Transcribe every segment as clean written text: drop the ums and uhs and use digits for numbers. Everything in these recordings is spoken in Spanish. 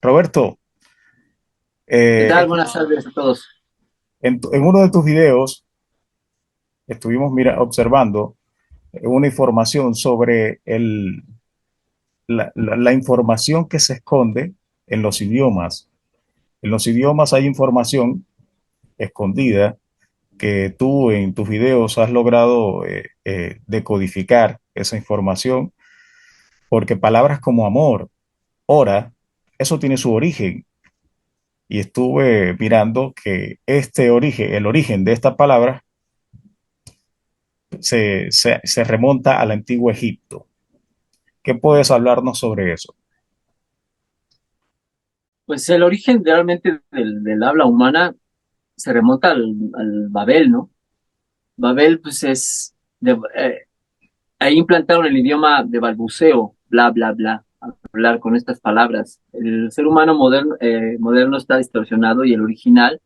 Roberto, ¿Qué tal? esta Buenas tardes a todos. en uno de tus videos estuvimos observando una información sobre la información que se esconde en los idiomas. En los idiomas hay información escondida que tú en tus videos has logrado decodificar esa información, porque palabras como amor, hora, eso tiene su origen. Y estuve mirando que el origen de esta palabra se remonta al antiguo Egipto. ¿Qué puedes hablarnos sobre eso? Pues el origen realmente del habla humana se remonta al Babel, ¿no? Babel, pues ahí implantaron el idioma de balbuceo, bla, bla, bla, hablar con estas palabras. El ser humano moderno está distorsionado y el original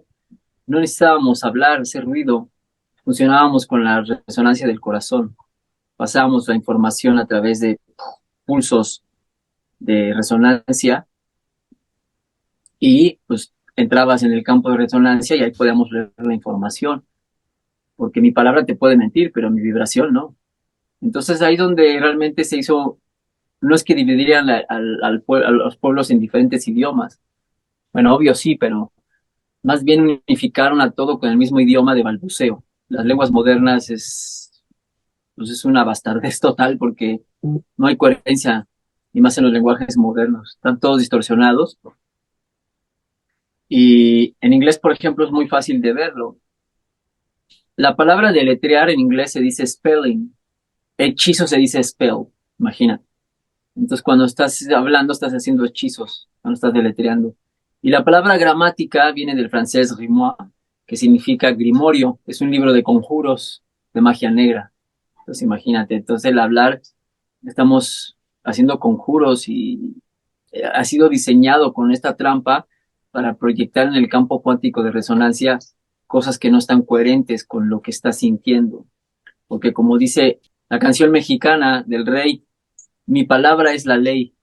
no necesitábamos hablar, hacer ruido, funcionábamos con la resonancia del corazón, pasábamos la información a través de pulsos de resonancia y pues entrabas en el campo de resonancia y ahí podíamos leer la información, porque mi palabra te puede mentir, pero mi vibración no. Entonces ahí donde realmente se hizo, no es que dividieran a los pueblos en diferentes idiomas, bueno, obvio sí, pero más bien unificaron a todo con el mismo idioma de balbuceo. Las lenguas modernas pues es una bastardez total porque no hay coherencia, ni más en los lenguajes modernos, están todos distorsionados. Y en inglés, por ejemplo, es muy fácil de verlo. La palabra deletrear en inglés se dice spelling. Hechizo se dice spell, imagina. Entonces, cuando estás hablando, estás haciendo hechizos, cuando estás deletreando. Y la palabra gramática viene del francés grimoire, que significa grimorio. Es un libro de conjuros de magia negra. Entonces, imagínate. Entonces, el hablar, estamos haciendo conjuros y ha sido diseñado con esta trampa para proyectar en el campo cuántico de resonancia cosas que no están coherentes con lo que estás sintiendo. Porque como dice la canción mexicana del rey, mi palabra es la ley.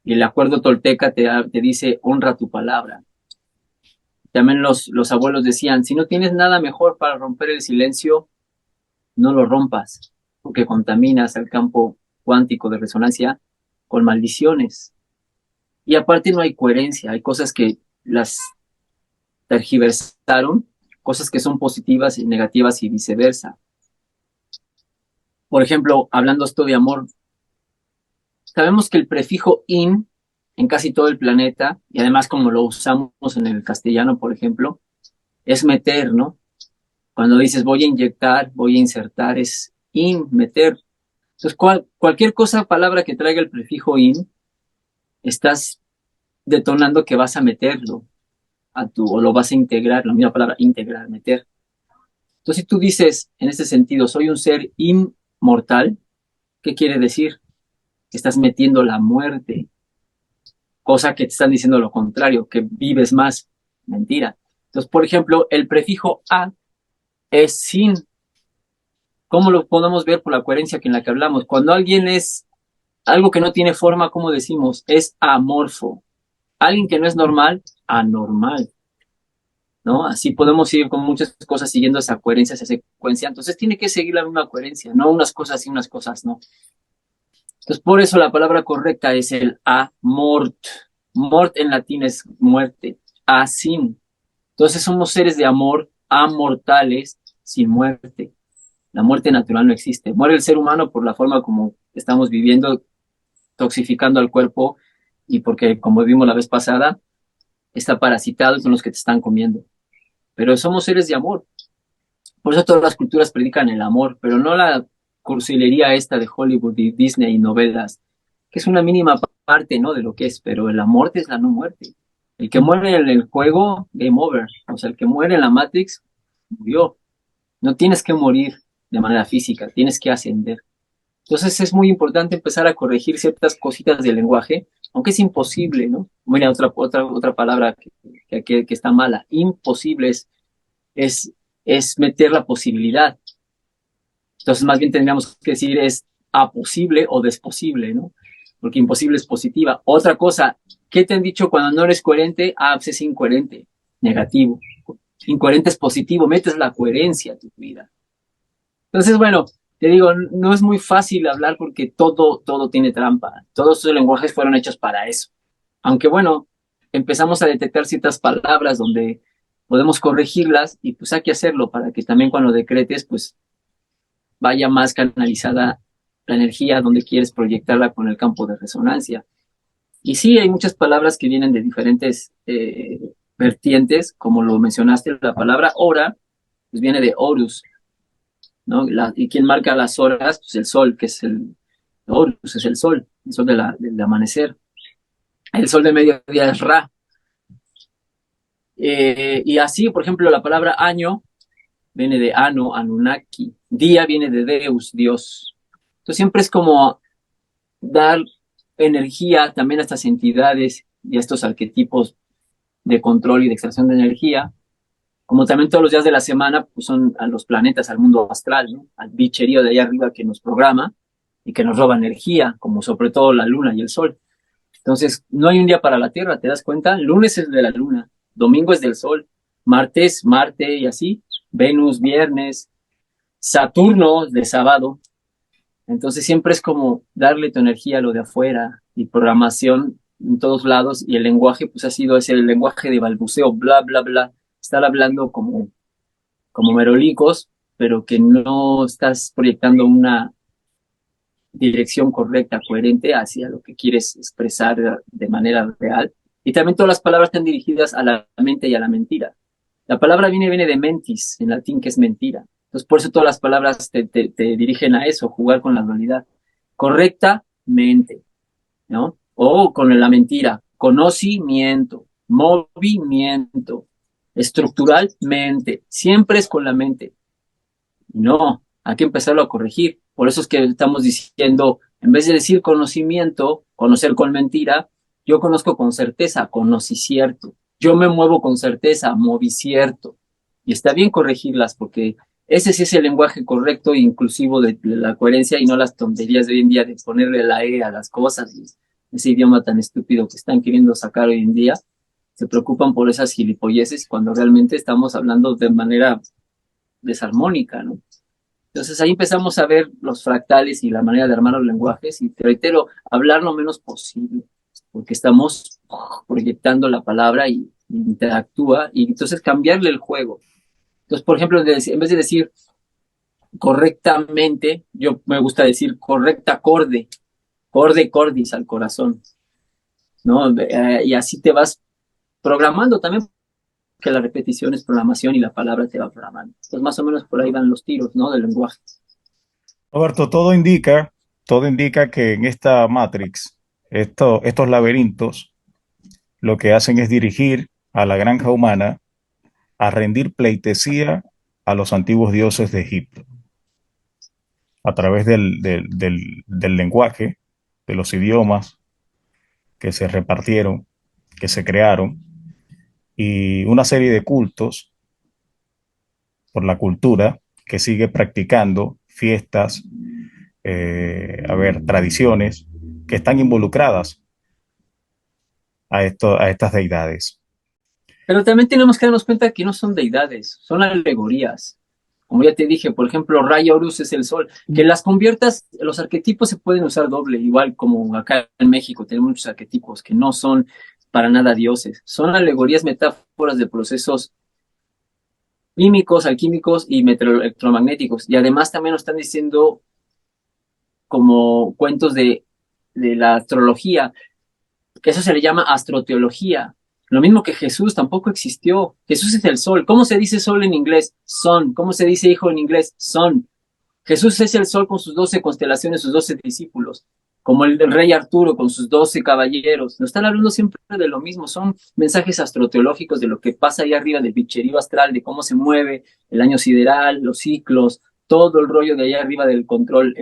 Y el acuerdo tolteca te dice, honra tu palabra. También los abuelos decían, si no tienes nada mejor para romper el silencio, no lo rompas, porque contaminas el campo cuántico de resonancia con maldiciones. Y aparte no hay coherencia, hay cosas que las tergiversaron, cosas que son positivas y negativas y viceversa. Por ejemplo, hablando esto de amor, sabemos que el prefijo in en casi todo el planeta, y además como lo usamos en el castellano, por ejemplo, es meter, ¿no? Cuando dices voy a inyectar, voy a insertar, es in, meter. Entonces, cualquier cosa, palabra que traiga el prefijo in, estás detonando que vas a meterlo o lo vas a integrar, la misma palabra integrar, meter. Entonces, si tú dices en ese sentido, soy un ser inmortal, ¿qué quiere decir? Que estás metiendo la muerte, cosa que te están diciendo lo contrario, que vives más. Mentira. Entonces, por ejemplo, el prefijo a es sin. ¿Cómo lo podemos ver por la coherencia que en la que hablamos? Cuando alguien es algo que no tiene forma, ¿cómo decimos? Es amorfo. Alguien que no es normal, anormal. ¿No? Así podemos ir con muchas cosas siguiendo esa coherencia, esa secuencia. Entonces tiene que seguir la misma coherencia, no unas cosas y unas cosas no. Entonces por eso la palabra correcta es el amort. Mort en latín es muerte. Asin. Entonces somos seres de amor, amortales, sin muerte. La muerte natural no existe. Muere el ser humano por la forma como estamos viviendo, toxificando al cuerpo y porque, como vimos la vez pasada, está parasitado con los que te están comiendo. Pero somos seres de amor. Por eso todas las culturas predican el amor, pero no la cursilería esta de Hollywood y Disney y novelas, que es una mínima parte, ¿no? De lo que es, pero el amor es la no muerte. El que muere en el juego, game over. O sea, el que muere en la Matrix, murió. No tienes que morir de manera física, tienes que ascender. Entonces es muy importante empezar a corregir ciertas cositas del lenguaje, aunque es imposible, ¿no? Mira, otra palabra que está mala. Imposible es, es meter la posibilidad. Entonces, más bien tendríamos que decir es aposible o desposible, ¿no? Porque imposible es positiva. Otra cosa, ¿Qué te han dicho cuando no eres coherente? Ah, pues es incoherente, negativo. Incoherente es positivo, metes la coherencia a tu vida. Entonces, bueno, te digo, no es muy fácil hablar porque todo tiene trampa. Todos esos lenguajes fueron hechos para eso. Aunque bueno, empezamos a detectar ciertas palabras donde podemos corregirlas y pues hay que hacerlo para que también cuando decretes, pues vaya más canalizada la energía donde quieres proyectarla con el campo de resonancia. Y sí, hay muchas palabras que vienen de diferentes vertientes, como lo mencionaste, la palabra hora, pues viene de Horus, ¿no? Y quien marca las horas, pues el sol, que es Horus, es el sol del amanecer. El sol de mediodía es Ra. Y así, por ejemplo, la palabra año viene de Ano, Anunnaki. Día viene de Deus, Dios. Entonces siempre es como dar energía también a estas entidades y a estos arquetipos de control y de extracción de energía, como también todos los días de la semana, pues son a los planetas, al mundo astral, ¿no? Al bicherío de allá arriba que nos programa y que nos roba energía, como sobre todo la luna y el sol. Entonces, no hay un día para la Tierra, ¿te das cuenta? Lunes es de la luna, domingo es del sol, martes, Marte y así, Venus, viernes, Saturno de sábado. Entonces siempre es como darle tu energía a lo de afuera y programación en todos lados y el lenguaje pues ha sido ese el lenguaje de balbuceo, bla, bla, bla, estar hablando como merolicos, pero que no estás proyectando una dirección correcta, coherente hacia lo que quieres expresar de manera real. Y también todas las palabras están dirigidas a la mente y a la mentira. La palabra viene de mentis, en latín, que es mentira. Entonces, por eso todas las palabras te dirigen a eso, jugar con la dualidad. Correctamente, ¿no? O con la mentira, conocimiento, movimiento, estructuralmente, siempre es con la mente. No, hay que empezarlo a corregir. Por eso es que estamos diciendo, en vez de decir conocimiento, conocer con mentira, yo conozco con certeza, conocí cierto. Yo me muevo con certeza, moví cierto. Y está bien corregirlas porque ese sí es el lenguaje correcto e inclusivo de la coherencia y no las tonterías de hoy en día de ponerle la E a las cosas y ese idioma tan estúpido que están queriendo sacar hoy en día. Se preocupan por esas gilipolleces cuando realmente estamos hablando de manera desarmónica, ¿no? Entonces ahí empezamos a ver los fractales y la manera de armar los lenguajes y te reitero, hablar lo menos posible, porque estamos proyectando la palabra y interactúa y entonces cambiarle el juego. Entonces, por ejemplo, en vez de decir correctamente, yo me gusta decir correcta acorde, corde cordis al corazón, ¿no? Y así te vas programando también que la repetición es programación y la palabra te va programando. Entonces, más o menos por ahí van los tiros, ¿no? Del lenguaje. Roberto, todo indica que en esta Matrix, estos laberintos, lo que hacen es dirigir a la granja humana a rendir pleitesía a los antiguos dioses de Egipto a través del lenguaje, de los idiomas que se repartieron, que se crearon, y una serie de cultos por la cultura que sigue practicando fiestas, tradiciones que están involucradas a estas deidades. Pero también tenemos que darnos cuenta que no son deidades, son alegorías. Como ya te dije, por ejemplo, Raya Horus es el sol. Que las conviertas, los arquetipos se pueden usar doble, igual como acá en México tenemos muchos arquetipos que no son para nada dioses. Son alegorías, metáforas de procesos químicos, alquímicos y electromagnéticos. Y además también nos están diciendo como cuentos de la astrología, que eso se le llama astroteología. Lo mismo que Jesús tampoco existió. Jesús es el sol. ¿Cómo se dice sol en inglés? Son. ¿Cómo se dice hijo en inglés? Son. Jesús es el sol con sus 12 constelaciones, sus 12 discípulos, como el del rey Arturo con sus 12 caballeros. Nos están hablando siempre de lo mismo. Son mensajes astroteológicos de lo que pasa ahí arriba del bicherío astral, de cómo se mueve el año sideral, los ciclos, todo el rollo de allá arriba del control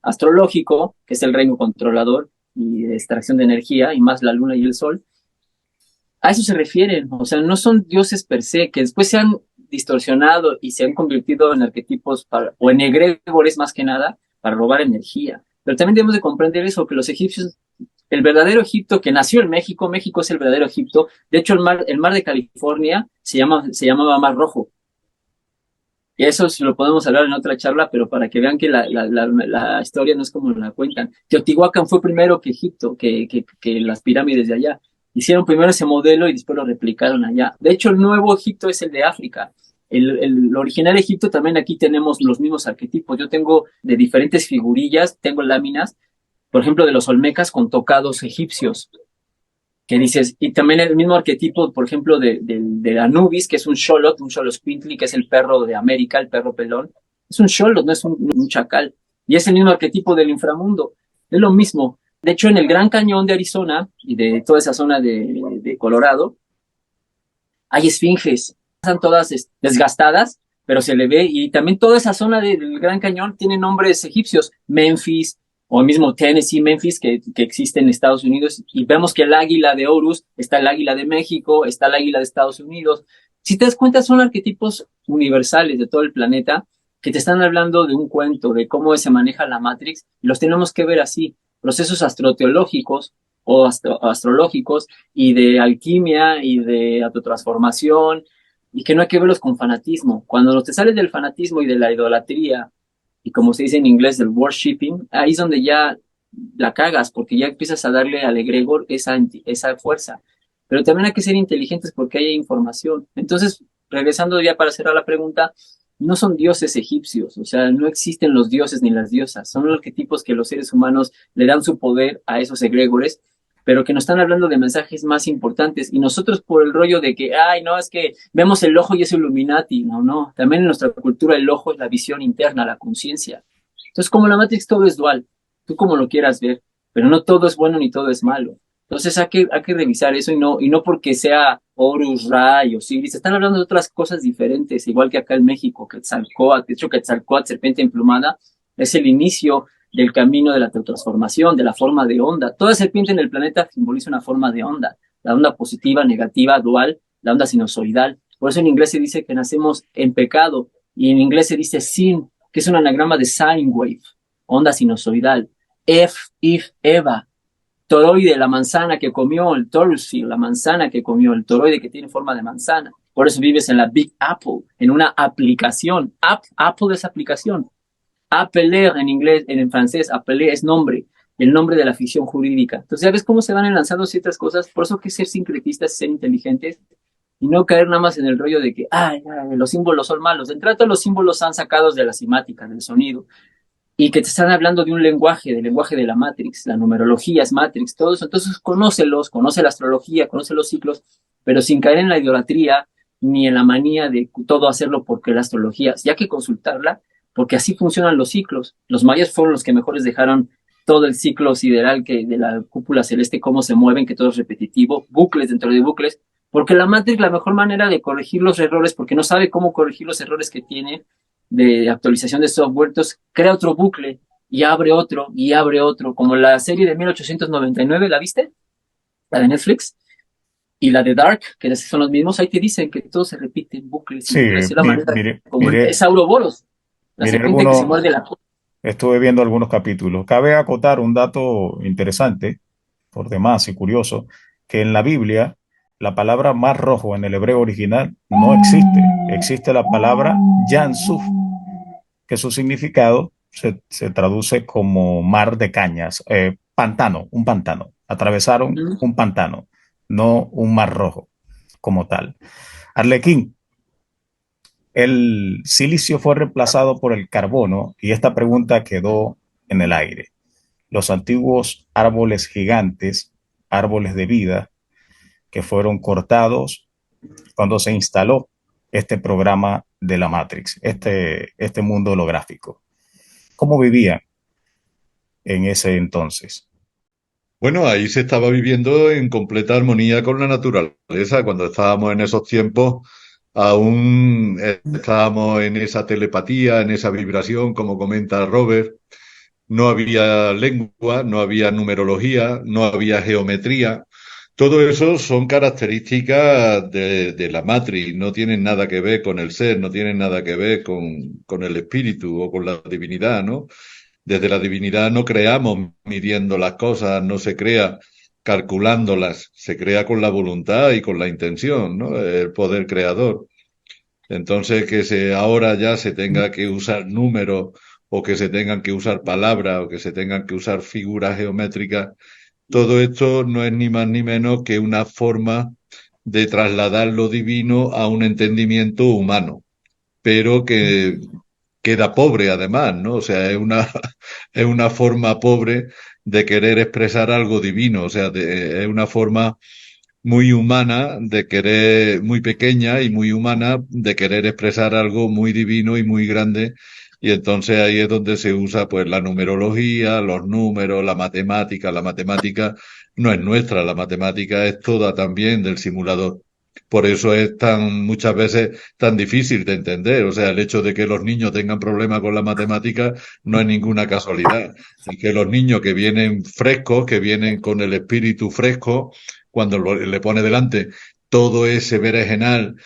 astrológico, que es el reino controlador y de extracción de energía, y más la luna y el sol. A eso se refieren, o sea, no son dioses per se, que después se han distorsionado y se han convertido en arquetipos o en egregores más que nada para robar energía. Pero también debemos de comprender eso, que los egipcios el verdadero Egipto que nació en México, México es el verdadero Egipto. De hecho, el mar de California se llamaba Mar Rojo. Y eso sí lo podemos hablar en otra charla, pero para que vean que la historia no es como la cuentan. Teotihuacán fue primero que Egipto, que las pirámides de allá. Hicieron primero ese modelo y después lo replicaron allá. De hecho, el nuevo Egipto es el de África. El original Egipto también aquí tenemos los mismos arquetipos. Yo tengo de diferentes figurillas, tengo láminas, por ejemplo, de los olmecas con tocados egipcios que dices, y también el mismo arquetipo, por ejemplo, de Anubis, que es un Xolotl, que es el perro de América, el perro pelón. Es un Xolotl, no es un chacal. Y es el mismo arquetipo del inframundo. Es lo mismo. De hecho, en el Gran Cañón de Arizona y de toda esa zona de Colorado, hay esfinges. Están todas desgastadas, pero se le ve. Y también toda esa zona del Gran Cañón tiene nombres egipcios. Memphis, o el mismo Tennessee, Memphis, que existe en Estados Unidos, y vemos que el águila de Horus, está el águila de México, está el águila de Estados Unidos. Si te das cuenta, son arquetipos universales de todo el planeta que te están hablando de un cuento, de cómo se maneja la Matrix, y los tenemos que ver así, procesos astroteológicos o astrológicos, y de alquimia, y de autotransformación, y que no hay que verlos con fanatismo. Cuando te sales del fanatismo y de la idolatría, y como se dice en inglés, el worshipping, ahí es donde ya la cagas, porque ya empiezas a darle al egregor esa fuerza. Pero también hay que ser inteligentes porque hay información. Entonces, regresando ya para cerrar la pregunta, no son dioses egipcios, o sea, no existen los dioses ni las diosas, son los arquetipos que los seres humanos le dan su poder a esos egregores, pero que nos están hablando de mensajes más importantes, y nosotros por el rollo de que, ay, no, es que vemos el ojo y es Illuminati, no, no, también en nuestra cultura el ojo es la visión interna, la conciencia. Entonces, como la Matrix todo es dual, tú como lo quieras ver, pero no todo es bueno ni todo es malo. Entonces hay que revisar eso, y no porque sea Horus, Ra y Osiris, están hablando de otras cosas diferentes, igual que acá en México, Quetzalcóatl. De hecho, Quetzalcóatl, serpiente emplumada, es el inicio del camino de la transformación, de la forma de onda. Toda serpiente en el planeta simboliza una forma de onda, la onda positiva, negativa, dual, la onda sinusoidal. Por eso en inglés se dice que nacemos en pecado, y en inglés se dice sin, que es un anagrama de sine wave, onda sinusoidal. If, Eva, toroide, la manzana que comió, el torsi, la manzana que comió, el toroide que tiene forma de manzana. Por eso vives en la Big Apple, en una aplicación. Apple es aplicación. Appeler en inglés, en francés, appeler es nombre, el nombre de la ficción jurídica. Entonces, ya ves cómo se van enlazando ciertas cosas. Por eso hay que ser sincretistas y ser inteligentes, y no caer nada más en el rollo de que, los símbolos son malos. De entrada, los símbolos están sacados de la simática, del sonido, y que te están hablando de un lenguaje, del lenguaje de la Matrix, la numerología es Matrix, todo eso. Entonces, conócelos, conoce la astrología, conoce los ciclos, pero sin caer en la idolatría ni en la manía de todo hacerlo porque la astrología, ya que consultarla, porque así funcionan los ciclos. Los mayas fueron los que mejor les dejaron todo el ciclo sideral que de la cúpula celeste, cómo se mueven, que todo es repetitivo, bucles dentro de bucles, porque la Matrix, la mejor manera de corregir los errores, porque no sabe cómo corregir los errores que tiene de actualización de software, entonces crea otro bucle y abre otro, como la serie de 1899, ¿la viste? La de Netflix. Y la de Dark, que son los mismos, ahí te dicen que todo se repite en bucles y Sí, bucles. Es la manera como mire, es Auroboros, la mire serpiente que se algunos, muerde la cola. estuve viendo algunos capítulos. Cabe acotar un dato interesante, por demás y curioso, que en la Biblia la palabra mar rojo en el hebreo original no existe. Existe la palabra Yansuf, que su significado se traduce como mar de cañas, pantano, un pantano. Atravesaron un pantano, no un mar rojo como tal. Arlequín, el silicio fue reemplazado por el carbono y esta pregunta quedó en el aire. Los antiguos árboles gigantes, árboles de vida, que fueron cortados cuando se instaló este programa de la Matrix, este mundo holográfico. ¿Cómo vivían en ese entonces? Bueno, ahí se estaba viviendo en completa armonía con la naturaleza. Cuando estábamos en esos tiempos, aún estábamos en esa telepatía, en esa vibración, como comenta Robert. No había lengua, no había numerología, no había geometría. Todo eso son características de la Matrix, no tienen nada que ver con el ser, no tienen nada que ver con el espíritu o con la divinidad, ¿no? Desde la divinidad no creamos midiendo las cosas, no se crea calculándolas, se crea con la voluntad y con la intención, ¿no? El poder creador. Entonces, ahora ya se tenga que usar números o que se tengan que usar palabras o que se tengan que usar figuras geométricas, todo esto no es ni más ni menos que una forma de trasladar lo divino a un entendimiento humano, pero que queda pobre además, ¿no? O sea, es una forma pobre de querer expresar algo divino, o sea, es una forma muy humana de querer, muy pequeña y muy humana de querer expresar algo muy divino y muy grande. Y entonces ahí es donde se usa pues la numerología, los números, la matemática. La matemática no es nuestra, la matemática es toda también del simulador. Por eso es tan, muchas veces tan difícil de entender. O sea, el hecho de que los niños tengan problemas con la matemática no es ninguna casualidad. Es que los niños que vienen frescos, que vienen con el espíritu fresco, cuando le pone delante todo ese berenjenal.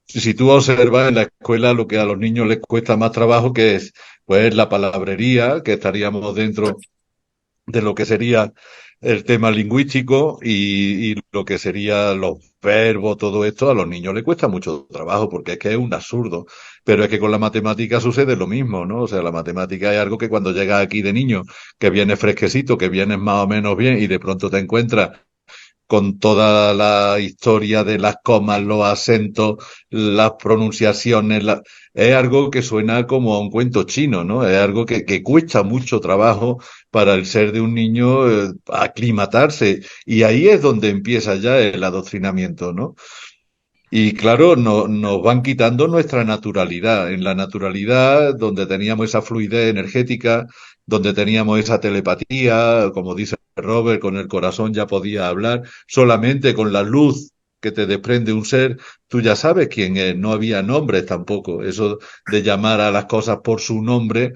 Si tú observas en la escuela lo que a los niños les cuesta más trabajo, que es pues la palabrería, que estaríamos dentro de lo que sería el tema lingüístico y lo que sería los verbos, todo esto, a los niños les cuesta mucho trabajo porque es que es un absurdo. Pero es que con la matemática sucede lo mismo, ¿no? O sea, la matemática es algo que cuando llegas aquí de niño, que vienes fresquecito, que vienes más o menos bien y de pronto te encuentras con toda la historia de las comas, los acentos, las pronunciaciones, es algo que suena como a un cuento chino, ¿no? Es algo que cuesta mucho trabajo para el ser de un niño aclimatarse. Y ahí es donde empieza ya el adoctrinamiento, ¿no? Y claro, nos van quitando nuestra naturalidad. En la naturalidad, donde teníamos esa fluidez energética, donde teníamos esa telepatía, como dice Robert, con el corazón ya podía hablar, solamente con la luz que te desprende un ser, tú ya sabes quién es. No había nombres tampoco. Eso de llamar a las cosas por su nombre,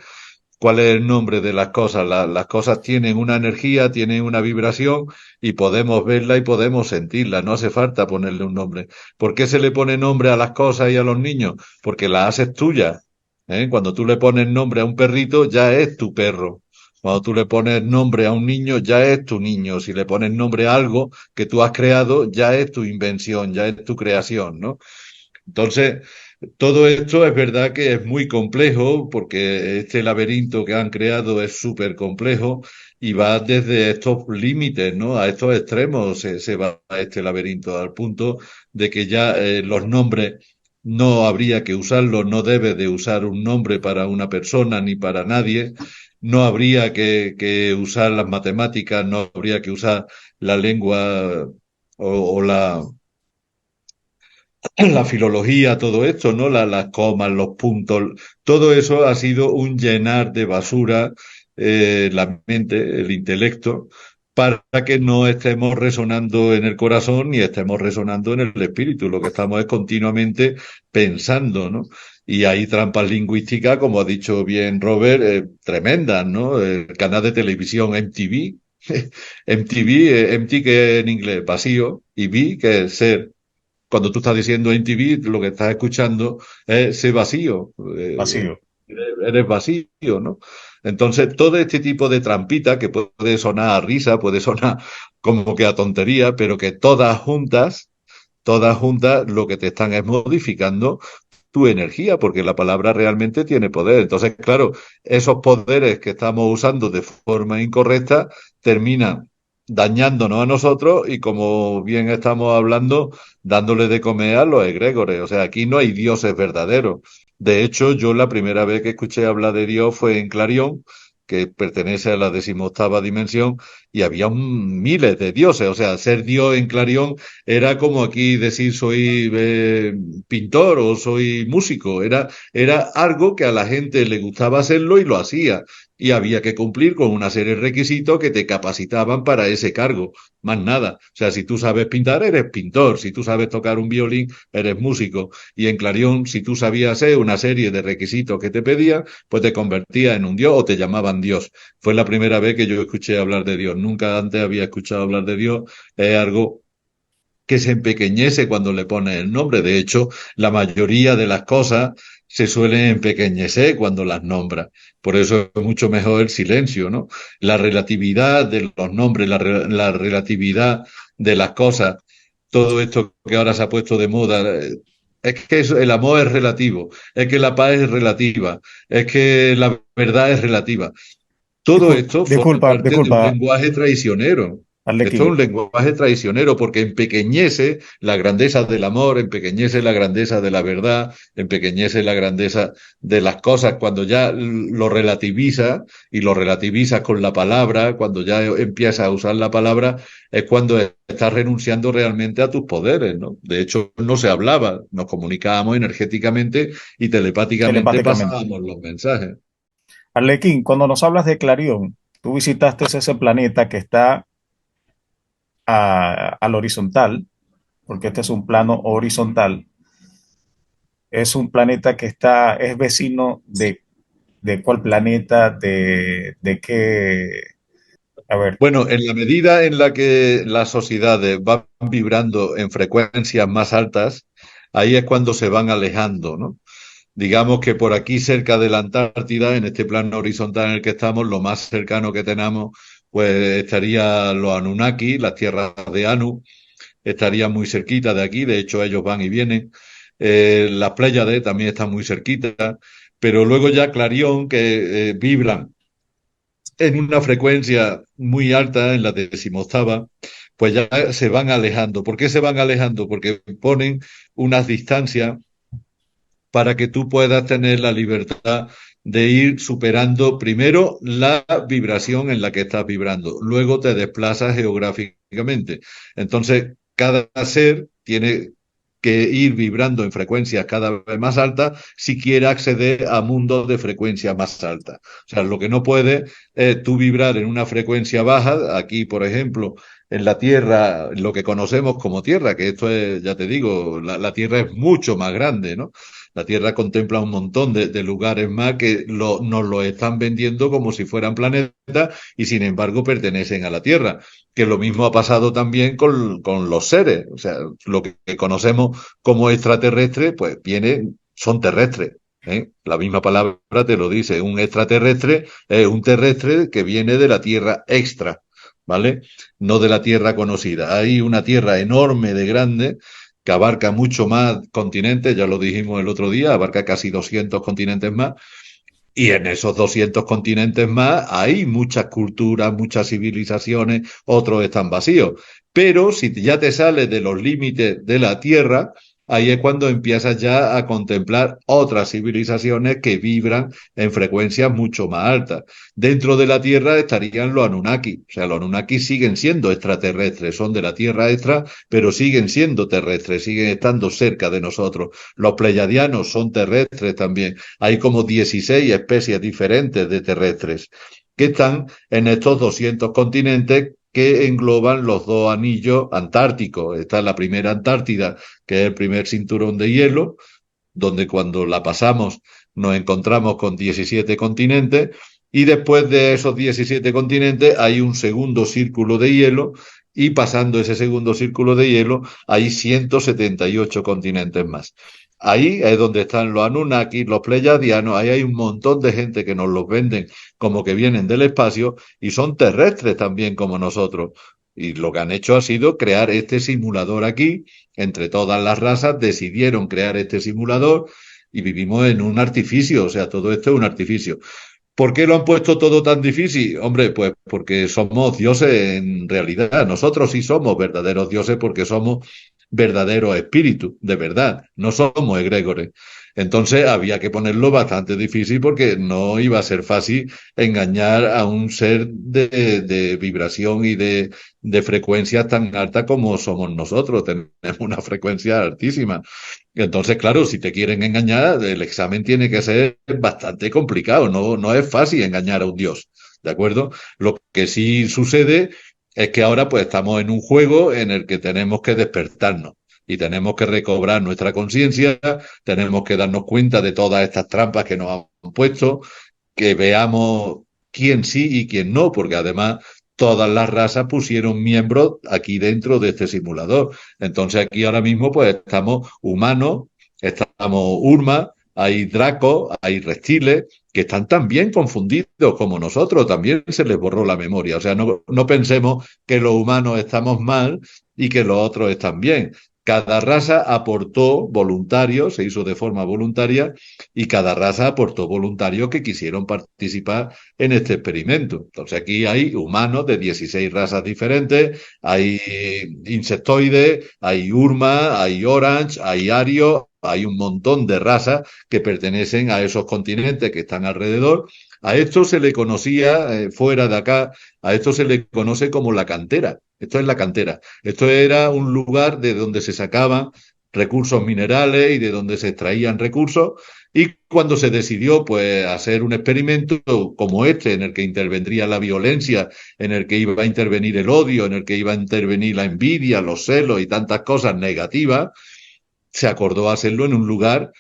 ¿cuál es el nombre de las cosas? Las cosas tienen una energía, tienen una vibración y podemos verla y podemos sentirla. No hace falta ponerle un nombre. ¿Por qué se le pone nombre a las cosas y a los niños? Porque las haces tuyas. ¿Eh? Cuando tú le pones nombre a un perrito, ya es tu perro. Cuando tú le pones nombre a un niño, ya es tu niño. Si le pones nombre a algo que tú has creado, ya es tu invención, ya es tu creación, ¿no? Entonces, todo esto es verdad que es muy complejo porque este laberinto que han creado es súper complejo y va desde estos límites, ¿no? A estos extremos se va a este laberinto, al punto de que ya los nombres no habría que usarlos, no debe de usar un nombre para una persona ni para nadie, no habría que usar las matemáticas, no habría que usar la lengua o la filología, todo esto, ¿no? Las comas, los puntos, todo eso ha sido un llenar de basura la mente, el intelecto, para que no estemos resonando en el corazón ni estemos resonando en el espíritu. Lo que estamos es continuamente pensando, ¿no? Y hay trampas lingüísticas, como ha dicho bien Robert, tremendas, ¿no? El canal de televisión MTV, MTV, empty que en inglés, vacío, y V que es ser. Cuando tú estás diciendo en TV, lo que estás escuchando es ese vacío. vacío. Eres vacío, ¿no? Entonces, todo este tipo de trampita que puede sonar a risa, puede sonar como que a tontería, pero que todas juntas, lo que te están es modificando tu energía, porque la palabra realmente tiene poder. Entonces, claro, esos poderes que estamos usando de forma incorrecta terminan dañándonos a nosotros y, como bien estamos hablando, dándole de comer a los egregores. O sea, aquí no hay dioses verdaderos. De hecho, yo la primera vez que escuché hablar de Dios fue en Clarion, que pertenece a la 18ª dimensión, y había miles de dioses. O sea, ser Dios en Clarion era como aquí decir soy pintor o soy músico. Era algo que a la gente le gustaba hacerlo y lo hacía. Y había que cumplir con una serie de requisitos que te capacitaban para ese cargo. Más nada. O sea, si tú sabes pintar, eres pintor. Si tú sabes tocar un violín, eres músico. Y en Clarion, si tú sabías hacer una serie de requisitos que te pedían, pues te convertías en un dios o te llamaban Dios. Fue la primera vez que yo escuché hablar de Dios. Nunca antes había escuchado hablar de Dios. Es algo que se empequeñece cuando le pones el nombre. De hecho, la mayoría de las cosas se suelen empequeñecer cuando las nombras. Por eso es mucho mejor el silencio, ¿no? La relatividad de los nombres, la relatividad de las cosas, todo esto que ahora se ha puesto de moda, es que el amor es relativo, es que la paz es relativa, es que la verdad es relativa. Todo esto forma parte de un Disculpa, lenguaje traicionero. Esto es Arlequín. un lenguaje traicionero porque empequeñece la grandeza del amor, empequeñece la grandeza de la verdad, empequeñece la grandeza de las cosas cuando ya lo relativiza y lo relativizas con la palabra, cuando ya empiezas a usar la palabra, es cuando estás renunciando realmente a tus poderes, ¿no? De hecho, no se hablaba, nos comunicábamos energéticamente y telepáticamente Telepáticamente. pasábamos los mensajes. Arlequín, cuando nos hablas de Clarión, tú visitaste ese planeta que está al horizontal, porque este es un plano horizontal. Es un planeta que está, es vecino de cuál planeta, de qué, a ver, Bueno, en la medida en la que las sociedades van vibrando en frecuencias más altas, ahí es cuando se van alejando, ¿no? Digamos que por aquí cerca de la Antártida, en este plano horizontal en el que estamos, lo más cercano que tenemos, pues estaría los Anunnaki, las tierras de Anu, estarían muy cerquita de aquí, de hecho ellos van y vienen. Las Pléyades también están muy cerquita, pero luego ya Clarión, que vibran en una frecuencia muy alta, en la decimoctava, pues ya se van alejando. ¿Por qué se van alejando? Porque ponen unas distancias para que tú puedas tener la libertad de ir superando primero la vibración en la que estás vibrando, luego te desplazas geográficamente. Entonces, cada ser tiene que ir vibrando en frecuencias cada vez más altas si quiere acceder a mundos de frecuencia más alta. O sea, lo que no puede es tú vibrar en una frecuencia baja, aquí, por ejemplo, en la Tierra, lo que conocemos como Tierra, que esto es, ya te digo, la Tierra es mucho más grande, ¿no? La Tierra contempla un montón de lugares más que nos lo están vendiendo como si fueran planetas y sin embargo pertenecen a la Tierra. Que lo mismo ha pasado también con los seres. O sea, lo que conocemos como extraterrestre, pues son terrestres. ¿Eh? La misma palabra te lo dice. Un extraterrestre es un terrestre que viene de la Tierra extra, ¿vale? No de la Tierra conocida. Hay una Tierra enorme de grande que abarca mucho más continentes, ya lo dijimos el otro día, abarca casi 200 continentes más, y en esos 200 continentes más hay muchas culturas, muchas civilizaciones, otros están vacíos. Pero si ya te sales de los límites de la Tierra, ahí es cuando empiezas ya a contemplar otras civilizaciones que vibran en frecuencias mucho más altas. Dentro de la Tierra estarían los Anunnaki. O sea, los Anunnaki siguen siendo extraterrestres, son de la Tierra extra, pero siguen siendo terrestres, siguen estando cerca de nosotros. Los pleiadianos son terrestres también. Hay como 16 especies diferentes de terrestres que están en estos 200 continentes que engloban los dos anillos antárticos. Está la primera Antártida, que es el primer cinturón de hielo, donde cuando la pasamos nos encontramos con 17 continentes, y después de esos 17 continentes hay un segundo círculo de hielo, y pasando ese segundo círculo de hielo hay 178 continentes más. Ahí es donde están los Anunnaki, los Pleiadianos, ahí hay un montón de gente que nos los venden como que vienen del espacio y son terrestres también como nosotros. Y lo que han hecho ha sido crear este simulador aquí, entre todas las razas decidieron crear este simulador y vivimos en un artificio, o sea, todo esto es un artificio. ¿Por qué lo han puesto todo tan difícil? Hombre, pues porque somos dioses en realidad. Nosotros sí somos verdaderos dioses porque somos verdaderos espíritus, de verdad. No somos egregores. Entonces había que ponerlo bastante difícil porque no iba a ser fácil engañar a un ser de vibración y de frecuencias tan altas como somos nosotros. Tenemos una frecuencia altísima. Entonces, claro, si te quieren engañar, el examen tiene que ser bastante complicado, no es fácil engañar a un dios, ¿de acuerdo? Lo que sí sucede es que ahora pues estamos en un juego en el que tenemos que despertarnos y tenemos que recobrar nuestra conciencia, tenemos que darnos cuenta de todas estas trampas que nos han puesto, que veamos quién sí y quién no, porque además todas las razas pusieron miembros aquí dentro de este simulador. Entonces aquí ahora mismo pues estamos humanos, estamos Urma, hay dracos, hay reptiles que están tan bien confundidos como nosotros, también se les borró la memoria. O sea, no pensemos que los humanos estamos mal y que los otros están bien. Cada raza aportó voluntarios, se hizo de forma voluntaria, y cada raza aportó voluntarios que quisieron participar en este experimento. Entonces aquí hay humanos de 16 razas diferentes, hay insectoides, hay Urma, hay Orange, hay Ario, hay un montón de razas que pertenecen a esos continentes que están alrededor. A esto se le conocía, fuera de acá, a esto se le conoce como la cantera. Esto es la cantera. Esto era un lugar de donde se sacaban recursos minerales y de donde se extraían recursos. Y cuando se decidió pues hacer un experimento como este, en el que intervendría la violencia, en el que iba a intervenir el odio, en el que iba a intervenir la envidia, los celos y tantas cosas negativas, se acordó hacerlo en un lugar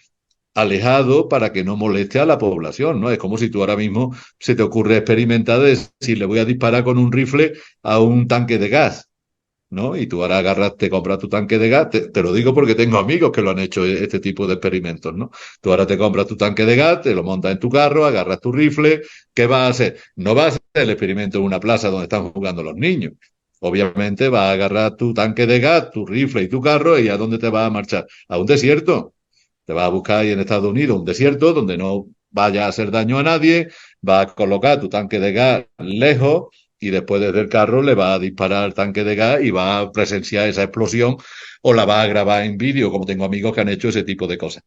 alejado para que no moleste a la población, ¿no? Es como si tú ahora mismo se te ocurre experimentar de si le voy a disparar con un rifle a un tanque de gas, ¿no? Y tú ahora agarras, te compras tu tanque de gas, te lo digo porque tengo amigos que lo han hecho este tipo de experimentos, ¿no? Tú ahora te compras tu tanque de gas, te lo montas en tu carro, agarras tu rifle, ¿qué vas a hacer? No vas a hacer el experimento en una plaza donde están jugando los niños. Obviamente vas a agarrar tu tanque de gas, tu rifle y tu carro y ¿a dónde te vas a marchar? ¿A un desierto? Te vas a buscar ahí en Estados Unidos un desierto donde no vaya a hacer daño a nadie, vas a colocar tu tanque de gas lejos y después desde el carro le vas a disparar al tanque de gas y vas a presenciar esa explosión o la vas a grabar en vídeo, como tengo amigos que han hecho ese tipo de cosas.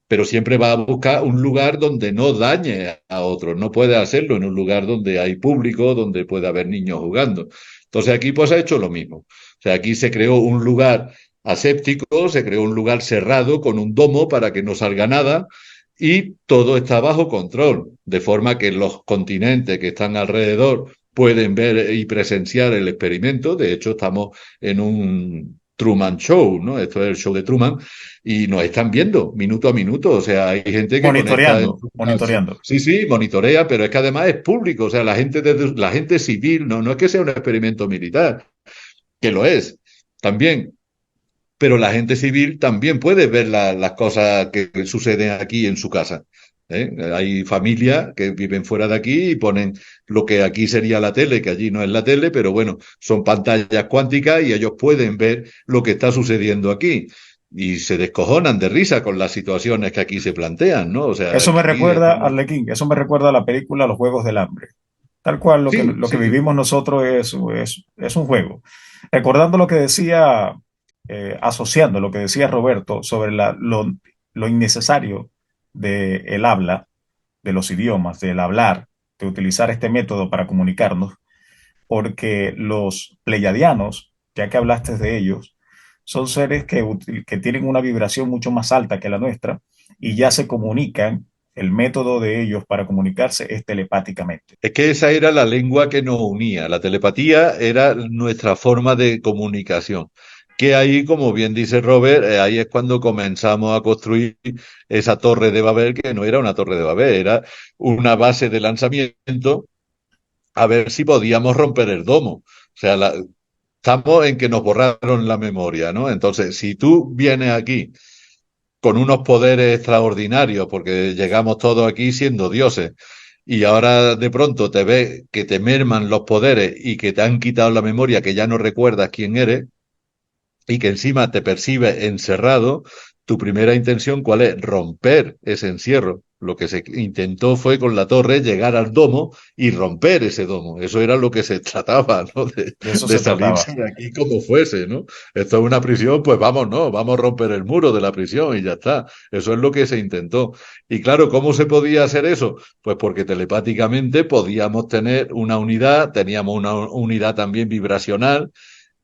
Pero siempre vas a buscar un lugar donde no dañe a otros. No puedes hacerlo en un lugar donde hay público, donde puede haber niños jugando. Entonces aquí pues ha hecho lo mismo. O sea, aquí se creó un lugar aséptico, se creó un lugar cerrado con un domo para que no salga nada y todo está bajo control, de forma que los continentes que están alrededor pueden ver y presenciar el experimento. De hecho, estamos en un Truman Show, ¿no? Esto es el show de Truman y nos están viendo minuto a minuto. O sea, hay gente que conecta en Monitoreando, su casa. monitoreando. Sí, sí, monitorea, pero es que además es público. O sea, la gente civil, no es que sea un experimento militar, que lo es también, pero la gente civil también puede ver las cosas que suceden aquí en su casa. ¿Eh? Hay familias que viven fuera de aquí y ponen lo que aquí sería la tele, que allí no es la tele, pero bueno, son pantallas cuánticas y ellos pueden ver lo que está sucediendo aquí. Y se descojonan de risa con las situaciones que aquí se plantean, ¿no? O sea, Eso me aquí recuerda, estamos... Arlequín, eso me recuerda a la película Los Juegos del Hambre. Tal cual, Sí, lo que sí, vivimos nosotros es un juego. Recordando lo que decía, asociando lo que decía Roberto sobre lo innecesario del habla, de los idiomas, del hablar, de utilizar este método para comunicarnos, porque los pleiadianos, ya que hablaste de ellos, son seres que tienen una vibración mucho más alta que la nuestra y ya se comunican. El método de ellos para comunicarse es telepáticamente. es que esa era la lengua que nos unía. La telepatía era nuestra forma de comunicación. Que ahí, como bien dice Robert, ahí es cuando comenzamos a construir esa torre de Babel, que no era una torre de Babel, era una base de lanzamiento a ver si podíamos romper el domo. O sea, estamos en que nos borraron la memoria, ¿no? Entonces, si tú vienes aquí con unos poderes extraordinarios, porque llegamos todos aquí siendo dioses, y ahora de pronto te ves que te merman los poderes y que te han quitado la memoria, que ya no recuerdas quién eres, y que encima te percibes encerrado, tu primera intención, ¿cuál es? Romper ese encierro. Lo que se intentó fue con la torre llegar al domo y romper ese domo. Eso era lo que se trataba, ¿no? De eso De se trataba. salirse de aquí como fuese, ¿no? Esto es una prisión, pues vamos, no, vamos a romper el muro de la prisión y ya está. Eso es lo que se intentó. Y claro, ¿cómo se podía hacer eso? Pues porque telepáticamente podíamos tener una unidad, teníamos una unidad también vibracional,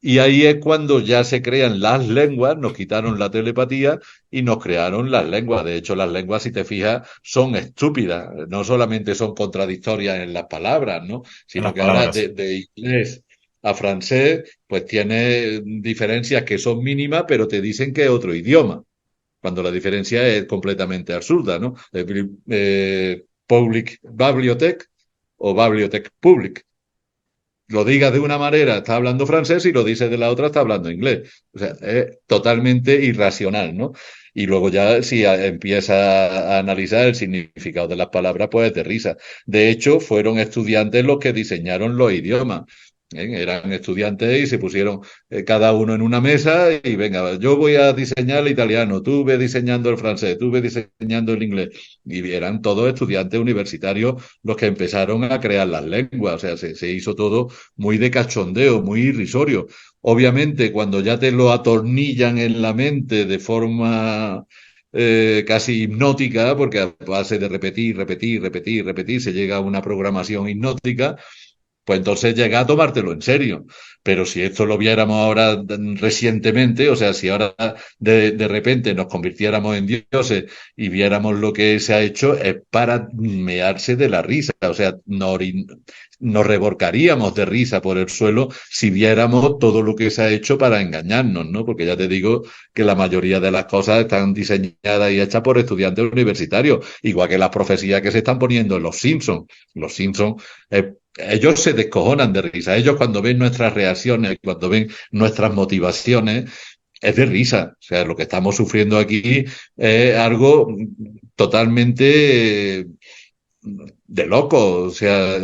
y ahí es cuando ya se crean las lenguas, nos quitaron la telepatía y nos crearon las lenguas. De hecho, las lenguas, si te fijas, son estúpidas. No solamente son contradictorias en las palabras, ¿no? En Sino las que ahora palabras. de inglés a francés, pues tiene diferencias que son mínimas, pero te dicen que es otro idioma, cuando la diferencia es completamente absurda, ¿no? Public Bibliothèque o Bibliothèque Public. lo digas de una manera, está hablando francés, y lo dices de la otra, está hablando inglés. O sea, es totalmente irracional, ¿no? Y luego ya si empiezas a analizar el significado de las palabras, pues es de risa. De hecho, fueron estudiantes los que diseñaron los idiomas. Eran estudiantes y se pusieron cada uno en una mesa y venga, yo voy a diseñar el italiano, tú ve diseñando el francés, tú ve diseñando el inglés. Y eran todos estudiantes universitarios los que empezaron a crear las lenguas. O sea, se hizo todo muy de cachondeo, muy irrisorio. Obviamente, cuando ya te lo atornillan en la mente de forma casi hipnótica, porque a base de repetir, repetir, repetir, repetir, se llega a una programación hipnótica, pues entonces llega a tomártelo en serio. Pero si esto lo viéramos ahora recientemente, o sea, si ahora de repente nos convirtiéramos en dioses y viéramos lo que se ha hecho, es para mearse de la risa. O sea, nos reborcaríamos de risa por el suelo si viéramos todo lo que se ha hecho para engañarnos, ¿no? Porque ya te digo que la mayoría de las cosas están diseñadas y hechas por estudiantes universitarios, igual que las profecías que se están poniendo en Los Simpsons. Los Simpsons ellos se descojonan de risa. Ellos cuando ven nuestras reacciones, cuando ven nuestras motivaciones, es de risa. O sea, lo que estamos sufriendo aquí es algo totalmente de loco. O sea,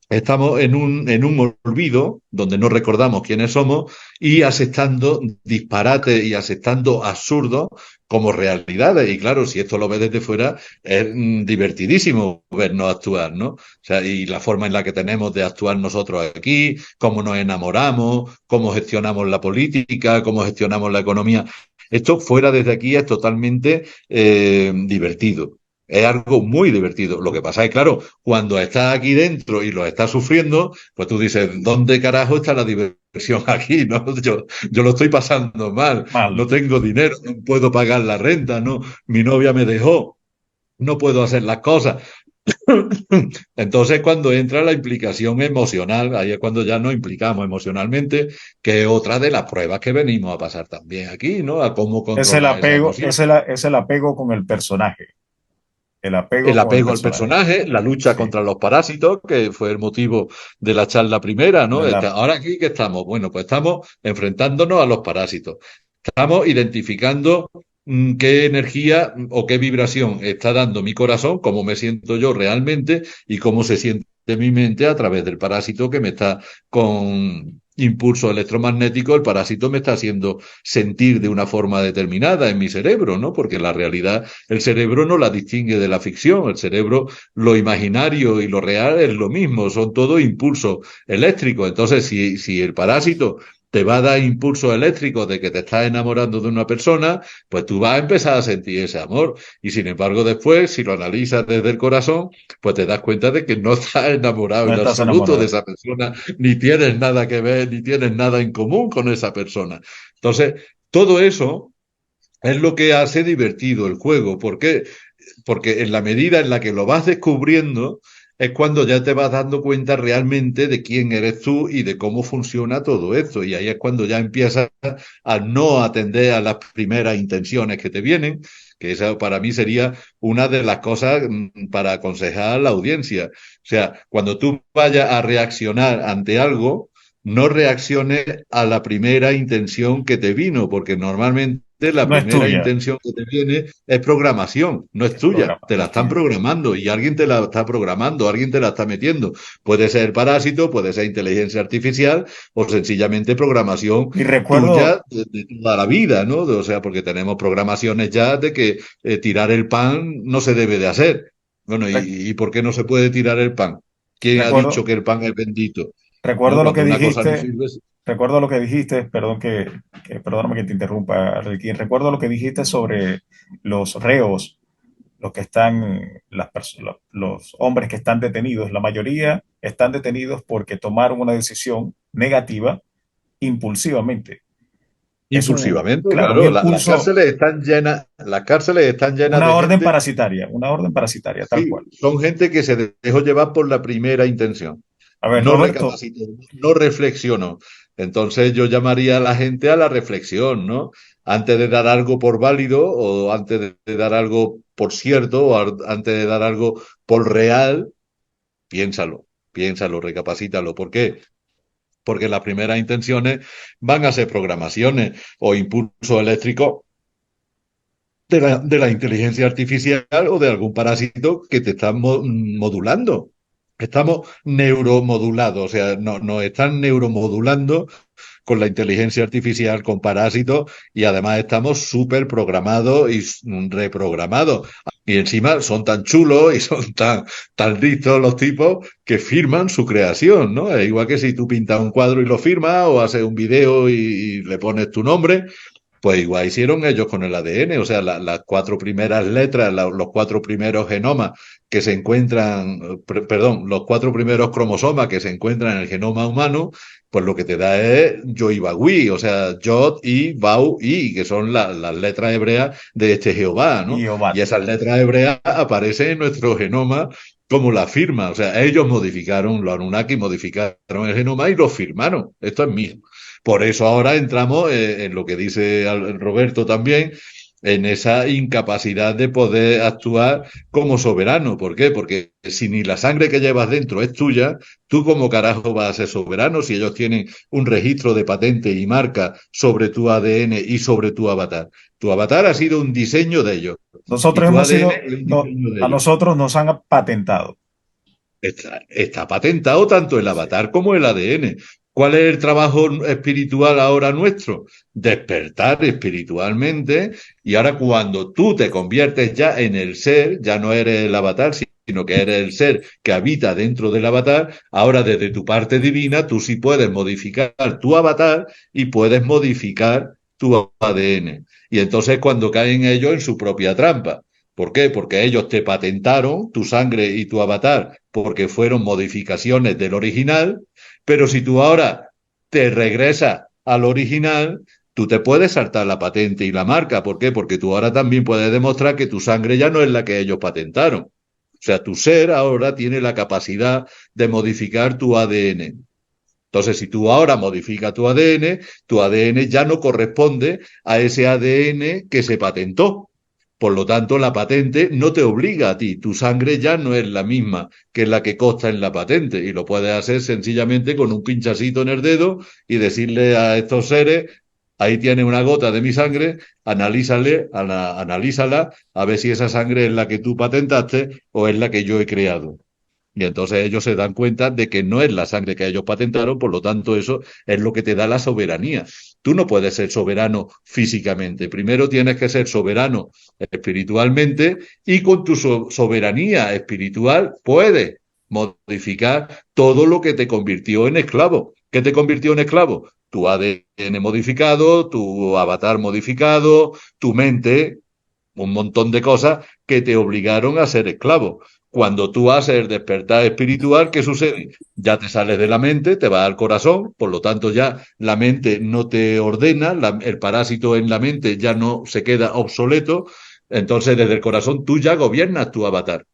estamos en un olvido donde no recordamos quiénes somos y aceptando disparates y aceptando absurdos como realidades. Y claro, si esto lo ves desde fuera, es divertidísimo vernos actuar, ¿no? O sea, y la forma en la que tenemos de actuar nosotros aquí, cómo nos enamoramos, cómo gestionamos la política, cómo gestionamos la economía. Esto fuera desde aquí es totalmente divertido. Es algo muy divertido. Lo que pasa es, claro, cuando estás aquí dentro y lo estás sufriendo, pues tú dices, ¿dónde carajo está la diversión aquí? ¿No? Yo lo estoy pasando mal, Mal. no tengo dinero, no puedo pagar la renta, no, mi novia me dejó, no puedo hacer las cosas. Entonces, cuando entra la implicación emocional, ahí es cuando ya nos implicamos emocionalmente, que es otra de las pruebas que venimos a pasar también aquí, ¿no? A cómo Es el controlar esa apego, emoción. es el apego con el personaje. El apego El con el apego al personaje. personaje, la lucha Sí. contra los parásitos, que fue el motivo de la charla primera, ¿no? De la, Ahora aquí que estamos, bueno, pues estamos enfrentándonos a los parásitos. Estamos identificando qué energía o qué vibración está dando mi corazón, cómo me siento yo realmente y cómo se siente mi mente a través del parásito que me está con impulso electromagnético, el parásito me está haciendo sentir de una forma determinada en mi cerebro, ¿no? Porque la realidad, el cerebro no la distingue de la ficción, el cerebro, lo imaginario y lo real es lo mismo, son todo impulsos eléctricos. Entonces, si el parásito te va a dar impulso eléctrico de que te estás enamorando de una persona, pues tú vas a empezar a sentir ese amor. Y sin embargo, después, si lo analizas desde el corazón, pues te das cuenta de que no estás enamorado no en estás absoluto de enamorado. esa persona, ni tienes nada que ver, ni tienes nada en común con esa persona. Entonces, todo eso es lo que hace divertido el juego. ¿Por qué? Porque en la medida en la que lo vas descubriendo, es cuando ya te vas dando cuenta realmente de quién eres tú y de cómo funciona todo esto. Y ahí es cuando ya empiezas a no atender a las primeras intenciones que te vienen, que esa para mí sería una de las cosas para aconsejar a la audiencia. O sea, cuando tú vayas a reaccionar ante algo, no reacciones a la primera intención que te vino, porque normalmente la No es primera tuya, intención que te viene es programación, no es es tuya, programa, te no la es están tuya. programando y alguien te la está programando, alguien te la está metiendo. Puede ser parásito, puede ser inteligencia artificial o sencillamente programación Y recuerdo, tuya de toda la vida, ¿no? O sea, porque tenemos programaciones ya de que tirar el pan no se debe de hacer. Bueno, rec- y por qué no se puede tirar el pan? ¿Quién ha dicho recuerdo, que el pan es bendito? ¿No? recuerdo lo que Cuando una cosa no dijiste, sirve. recuerdo lo que dijiste, perdón perdóname que te interrumpa, Ricky, recuerdo lo que dijiste sobre los reos, los que están, los hombres que están detenidos, la mayoría están detenidos porque tomaron una decisión negativa impulsivamente. Es un, Impulsivamente, claro, un claro. Las impulso, cárceles están llenas, las cárceles están llenas de gente. una orden parasitaria, tal Sí, cual. son gente que se dejó llevar por la primera intención. A ver, No Roberto, recapacitó, no reflexionó. Entonces yo llamaría a la gente a la reflexión, ¿no? Antes de dar algo por válido o antes de dar algo por cierto o antes de dar algo por real, piénsalo. piénsalo, recapacítalo. ¿Por qué? Porque las primeras intenciones van a ser programaciones o impulsos eléctricos de la inteligencia artificial o de algún parásito que te están modulando. Estamos neuromodulados, o sea, nos están neuromodulando con la inteligencia artificial, con parásitos, y además estamos súper programados y reprogramados. Y encima son tan chulos y son tan listos los tipos que firman su creación, ¿no? Es igual que si tú pintas un cuadro y lo firmas, o haces un video y le pones tu nombre. Pues igual hicieron ellos con el ADN, o sea, las cuatro primeras letras, los cuatro primeros genomas que se encuentran, perdón, los cuatro primeros cromosomas que se encuentran en el genoma humano, pues lo que te da es Yoibagui, o sea, Yod, I, Bau, I, que son las letras hebreas de este Jehová, ¿no? Y Y Obat. esas letras hebreas aparecen en nuestro genoma como la firma, o sea, ellos modificaron, los Anunnaki modificaron el genoma y lo firmaron. Esto es mío. Por eso ahora entramos en lo que dice Roberto también, en esa incapacidad de poder actuar como soberano. ¿Por qué? Porque si ni la sangre que llevas dentro es tuya, ¿tú cómo carajo vas a ser soberano si ellos tienen un registro de patente y marca sobre tu ADN y sobre tu avatar? Tu avatar ha sido un diseño de ellos y Nosotros tu hemos ADN sido, es un no, diseño de a ellos. nosotros nos han patentado. Está patentado tanto el Sí. avatar como el ADN. ¿Cuál es el trabajo espiritual ahora nuestro? Despertar espiritualmente, y ahora cuando tú te conviertes ya en el ser, ya no eres el avatar, sino que eres el ser que habita dentro del avatar, ahora desde tu parte divina tú sí puedes modificar tu avatar y puedes modificar tu ADN. Y entonces cuando caen ellos en su propia trampa. ¿Por qué? Porque ellos te patentaron tu sangre y tu avatar porque fueron modificaciones del original, pero si tú ahora te regresas al original, tú te puedes saltar la patente y la marca. ¿Por qué? Porque tú ahora también puedes demostrar que tu sangre ya no es la que ellos patentaron. O sea, tu ser ahora tiene la capacidad de modificar tu ADN. Entonces, si tú ahora modificas tu ADN ya no corresponde a ese ADN que se patentó. Por lo tanto, la patente no te obliga a ti. Tu sangre ya no es la misma que la que consta en la patente. Y lo puedes hacer sencillamente con un pinchacito en el dedo y decirle a estos seres, ahí tiene una gota de mi sangre, analízala, a ver si esa sangre es la que tú patentaste o es la que yo he creado. Y entonces ellos se dan cuenta de que no es la sangre que ellos patentaron, por lo tanto eso es lo que te da la soberanía. Tú no puedes ser soberano físicamente. Primero tienes que ser soberano espiritualmente, y con tu soberanía espiritual puedes modificar todo lo que te convirtió en esclavo. ¿Qué te convirtió en esclavo? Tu ADN modificado, tu avatar modificado, tu mente, un montón de cosas que te obligaron a ser esclavo. Cuando tú haces el despertar espiritual, ¿qué sucede? Ya te sales de la mente, te vas al corazón, por lo tanto ya la mente no te ordena, el parásito en la mente ya no se queda obsoleto, entonces desde el corazón tú ya gobiernas tu avatar.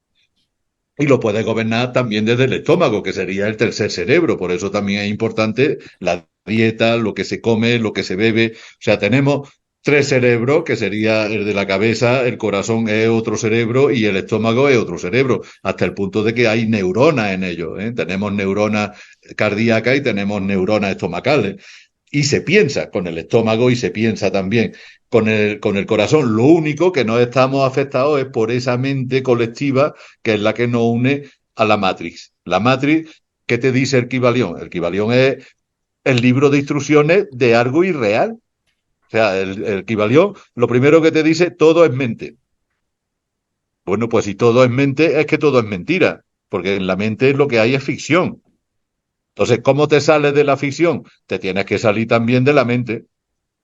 Y lo puedes gobernar también desde el estómago, que sería el tercer cerebro. Por eso también es importante la dieta, lo que se come, lo que se bebe. O sea, tenemos tres cerebros, que sería el de la cabeza, el corazón es otro cerebro y el estómago es otro cerebro, hasta el punto de que hay neuronas en ellos, ¿eh? Tenemos neuronas cardíacas y tenemos neuronas estomacales. Y se piensa con el estómago y se piensa también con el corazón. Lo único que no estamos afectados es por esa mente colectiva que es la que nos une a la Matrix. La Matrix, ¿qué te dice el Kybalión? El Kybalión es el libro de instrucciones de algo irreal. O sea, el Kybalión, lo primero que te dice, todo es mente. Bueno, pues si todo es mente, es que todo es mentira, porque en la mente lo que hay es ficción. Entonces, ¿cómo te sales de la ficción? Te tienes que salir también de la mente.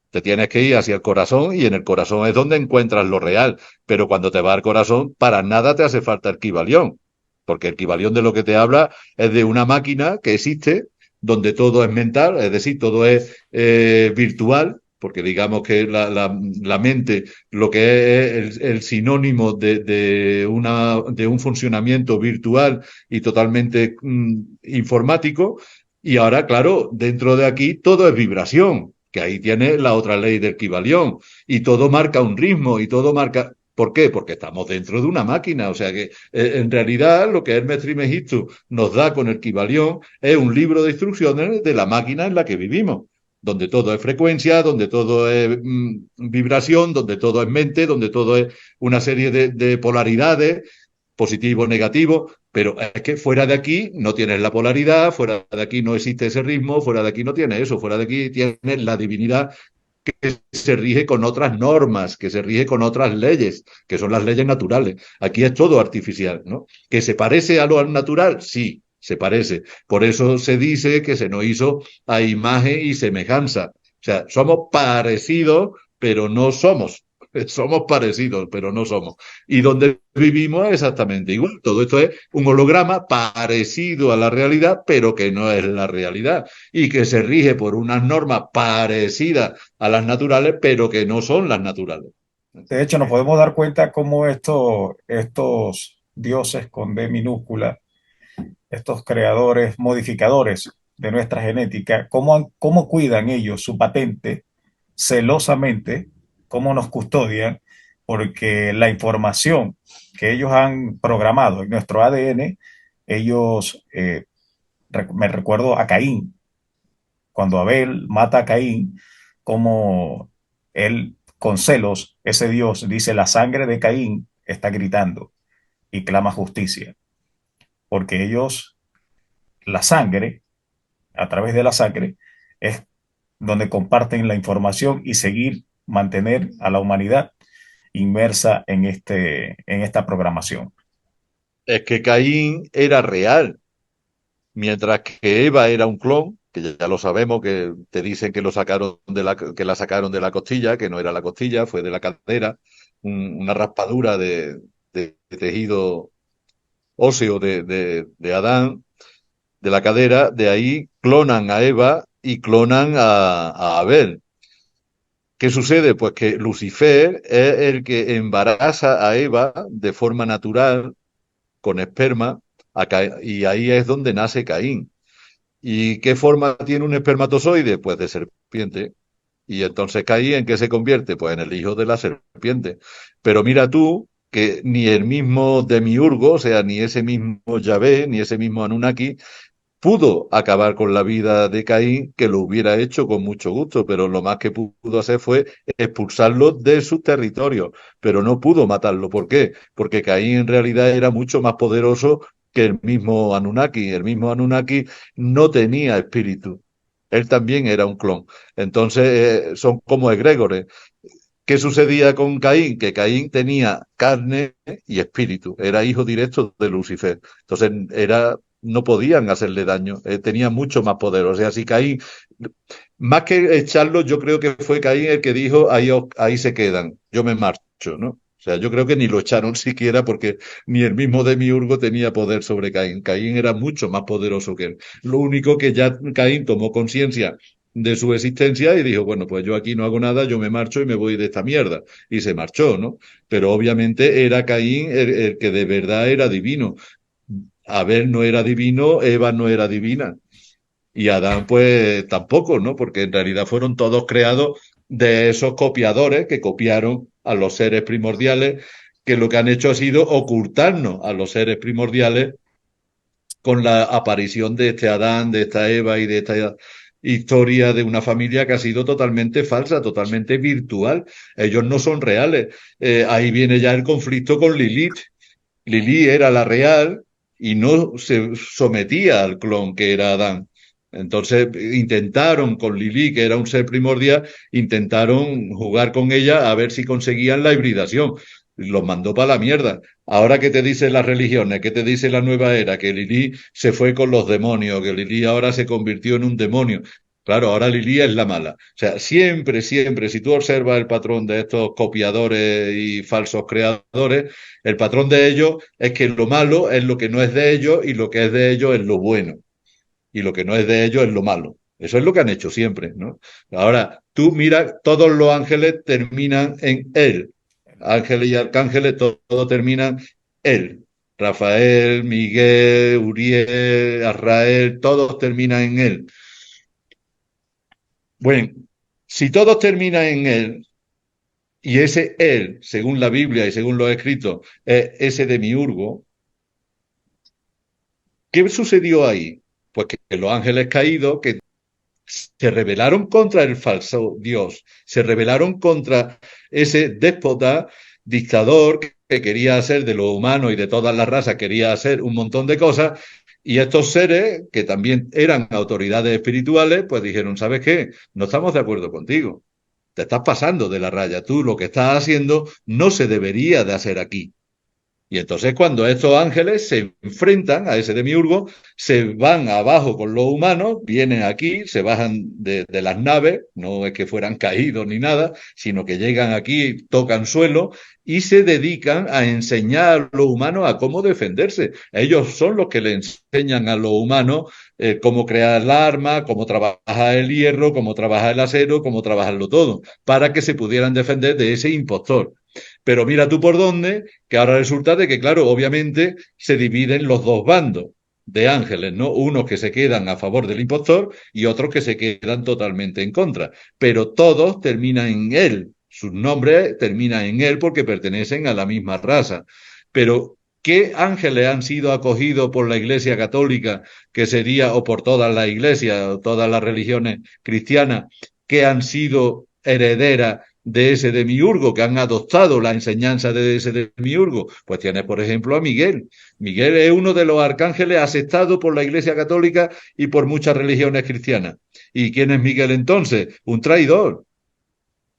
Te tienes que ir hacia el corazón, y en el corazón es donde encuentras lo real. Pero cuando te va al corazón, para nada te hace falta el Kybalión. Porque el Kybalión de lo que te habla es de una máquina que existe, donde todo es mental, es decir, todo es virtual, porque digamos que la mente lo que es el sinónimo de un funcionamiento virtual y totalmente informático. Y ahora, claro, dentro de aquí todo es vibración, que ahí tiene la otra ley del Kybalión, y todo marca un ritmo, y todo marca. ¿Por qué? Porque estamos dentro de una máquina. O sea que en realidad lo que Hermes Trismegisto nos da con el Kybalión es un libro de instrucciones de la máquina en la que vivimos, donde todo es frecuencia, donde todo es vibración, donde todo es mente, donde todo es una serie de polaridades, positivo, negativo, pero es que fuera de aquí no tienes la polaridad, fuera de aquí no existe ese ritmo, fuera de aquí no tienes eso, fuera de aquí tienes la divinidad que se rige con otras normas, que se rige con otras leyes, que son las leyes naturales. Aquí es todo artificial, ¿no? ¿Que se parece a lo natural? Sí, se parece. Por eso se dice que se nos hizo a imagen y semejanza. O sea, somos parecidos, pero no somos. Somos parecidos, pero no somos. Y donde vivimos es exactamente igual. Todo esto es un holograma parecido a la realidad, pero que no es la realidad. Y que se rige por unas normas parecidas a las naturales, pero que no son las naturales. De hecho, nos podemos dar cuenta cómo estos dioses con D minúscula, estos creadores, modificadores de nuestra genética, cómo cuidan ellos su patente celosamente, cómo nos custodian, porque la información que ellos han programado en nuestro ADN, ellos, me recuerdo a Caín, cuando Abel mata a Caín, como él con celos, ese Dios dice, la sangre de Caín está gritando y clama justicia, porque ellos, la sangre, a través de la sangre, es donde comparten la información y seguir, mantener a la humanidad inmersa en esta programación. Es que Caín era real, mientras que Eva era un clon, que ya lo sabemos, que te dicen que lo sacaron que la sacaron de la costilla, que no era la costilla, fue de la cadera, una raspadura de tejido óseo de Adán, de la cadera, de ahí clonan a Eva y clonan a Abel. ¿Qué sucede? Pues que Lucifer es el que embaraza a Eva de forma natural, con esperma, y ahí es donde nace Caín. ¿Y qué forma tiene un espermatozoide? Pues de serpiente. Y entonces Caín, ¿en qué se convierte? Pues en el hijo de la serpiente. Pero mira tú que ni el mismo Demiurgo, o sea, ni ese mismo Yahvé, ni ese mismo Anunnaki, pudo acabar con la vida de Caín, que lo hubiera hecho con mucho gusto, pero lo más que pudo hacer fue expulsarlo de su territorio, pero no pudo matarlo. ¿Por qué? Porque Caín en realidad era mucho más poderoso que el mismo Anunnaki. El mismo Anunnaki no tenía espíritu. Él también era un clon. Entonces, son como egregores. ¿Qué sucedía con Caín? Que Caín tenía carne y espíritu, era hijo directo de Lucifer. Entonces no podían hacerle daño, tenía mucho más poder. O sea, si Caín, más que echarlo, yo creo que fue Caín el que dijo, ahí se quedan, yo me marcho, ¿no? O sea, yo creo que ni lo echaron siquiera porque ni el mismo Demiurgo tenía poder sobre Caín. Caín era mucho más poderoso que él. Lo único que ya Caín tomó conciencia de su existencia y dijo, bueno, pues yo aquí no hago nada, yo me marcho y me voy de esta mierda. Y se marchó, ¿no? Pero obviamente era Caín el que de verdad era divino. Abel no era divino, Eva no era divina. Y Adán, pues tampoco, ¿no? Porque en realidad fueron todos creados de esos copiadores que copiaron a los seres primordiales, que lo que han hecho ha sido ocultarnos a los seres primordiales con la aparición de este Adán, de esta Eva y de esta historia de una familia que ha sido totalmente falsa, totalmente virtual. Ellos no son reales. Ahí viene ya el conflicto con Lilith. Lilith era la real y no se sometía al clon que era Adán. Entonces intentaron con Lilith, que era un ser primordial, intentaron jugar con ella a ver si conseguían la hibridación. Los mandó para la mierda. Ahora, ¿qué te dicen las religiones? ¿Qué te dice la nueva era? Que Lilith se fue con los demonios, que Lilith ahora se convirtió en un demonio. Claro, ahora Lilith es la mala. O sea, siempre, siempre, si tú observas el patrón de estos copiadores y falsos creadores, el patrón de ellos es que lo malo es lo que no es de ellos y lo que es de ellos es lo bueno. Y lo que no es de ellos es lo malo. Eso es lo que han hecho siempre, ¿no? Ahora, tú mira, todos los ángeles terminan en él. Ángeles y arcángeles, todo terminan él. Rafael, Miguel, Uriel, Azrael, todos terminan en él. Bueno, si todos terminan en él y ese él, según la Biblia y según los escritos, es ese demiurgo, ¿qué sucedió ahí? Pues que los ángeles caídos, que se rebelaron contra el falso Dios, se rebelaron contra ese déspota, dictador que quería hacer de lo humano y de todas las razas, quería hacer un montón de cosas, y estos seres, que también eran autoridades espirituales, pues dijeron, ¿sabes qué? No estamos de acuerdo contigo. Te estás pasando de la raya. Tú lo que estás haciendo no se debería de hacer aquí. Y entonces cuando estos ángeles se enfrentan a ese demiurgo, se van abajo con los humanos, vienen aquí, se bajan de las naves, no es que fueran caídos ni nada, sino que llegan aquí, tocan suelo y se dedican a enseñar a los humanos a cómo defenderse. Ellos son los que le enseñan a los humanos cómo crear la arma, cómo trabajar el hierro, cómo trabajar el acero, cómo trabajarlo todo, para que se pudieran defender de ese impostor. Pero mira tú por dónde, que ahora resulta de que, claro, obviamente se dividen los dos bandos de ángeles, ¿no? Unos que se quedan a favor del impostor y otros que se quedan totalmente en contra. Pero todos terminan en él. Sus nombres terminan en él porque pertenecen a la misma raza. Pero, ¿qué ángeles han sido acogidos por la Iglesia Católica, que sería, o por todas las iglesias, o todas las religiones cristianas, que han sido herederas de ese demiurgo, que han adoptado la enseñanza de ese demiurgo? Pues tienes, por ejemplo, a Miguel. Miguel es uno de los arcángeles aceptados por la Iglesia Católica y por muchas religiones cristianas. ¿Y quién es Miguel entonces? Un traidor.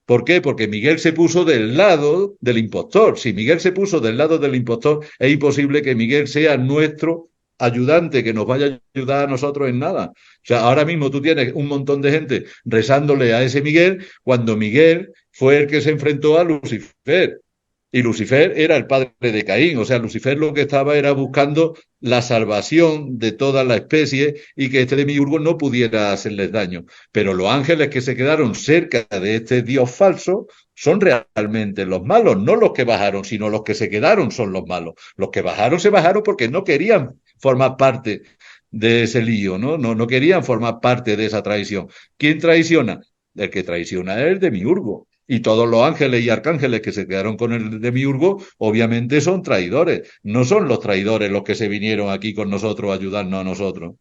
¿Por qué? Porque Miguel se puso del lado del impostor. Si Miguel se puso del lado del impostor, es imposible que Miguel sea nuestro ayudante, que nos vaya a ayudar a nosotros en nada. O sea, ahora mismo tú tienes un montón de gente rezándole a ese Miguel, cuando Miguel fue el que se enfrentó a Lucifer. Y Lucifer era el padre de Caín, o sea, Lucifer lo que estaba era buscando la salvación de toda la especie y que este demiurgo no pudiera hacerles daño. Pero los ángeles que se quedaron cerca de este Dios falso son realmente los malos, no los que bajaron, sino los que se quedaron son los malos. Los que bajaron se bajaron porque no querían formar parte de ese lío, ¿no? No querían formar parte de esa traición. ¿Quién traiciona? El que traiciona es el demiurgo. Y todos los ángeles y arcángeles que se quedaron con el demiurgo, obviamente son traidores. No son los traidores los que se vinieron aquí con nosotros a ayudarnos a nosotros.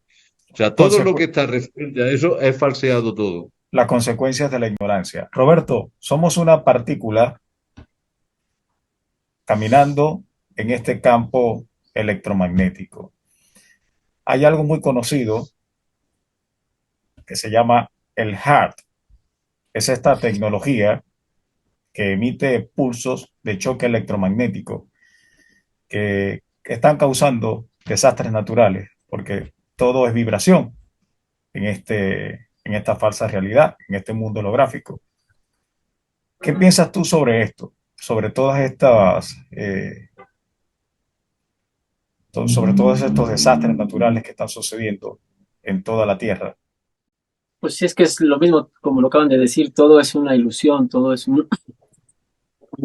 O sea, todo lo que Consecu- está referente a eso es falseado todo. las consecuencias de la ignorancia. Roberto, somos una partícula caminando en este campo electromagnético. Hay algo muy conocido que se llama el HART. Es esta tecnología que emite pulsos de choque electromagnético que están causando desastres naturales, porque todo es vibración en esta falsa realidad, en este mundo holográfico. ¿Qué piensas tú sobre esto? Sobre todas estas, sobre todos estos desastres naturales que están sucediendo en toda la Tierra. Pues sí, es que es lo mismo, como lo acaban de decir, todo es una ilusión, todo es un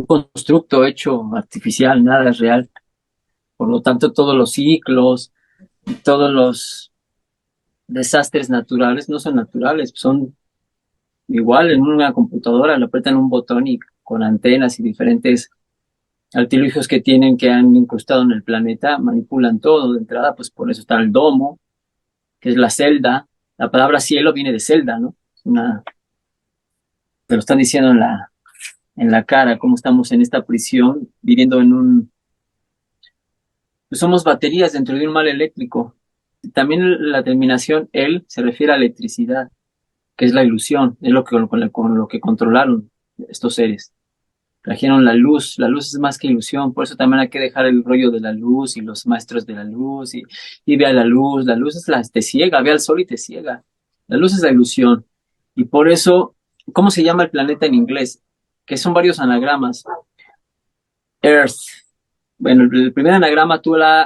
constructo hecho artificial, nada es real. Por lo tanto, todos los ciclos, todos los desastres naturales no son naturales, son igual en una computadora, le apretan un botón y con antenas y diferentes artilugios que tienen que han incrustado en el planeta, manipulan todo de entrada, pues por eso está el domo, que es la celda. La palabra cielo viene de celda, ¿no? Te lo están diciendo en la cara, cómo estamos en esta prisión, viviendo en pues somos baterías dentro de un mal eléctrico. También la terminación el se refiere a electricidad, que es la ilusión, es lo que con lo que controlaron estos seres. Trajeron la luz es más que ilusión, por eso también hay que dejar el rollo de la luz y los maestros de la luz y ve a la luz es te ciega, ve al sol y te ciega. La luz es la ilusión. Y por eso, ¿cómo se llama el planeta en inglés? Que son varios anagramas. Earth. Bueno, el primer anagrama,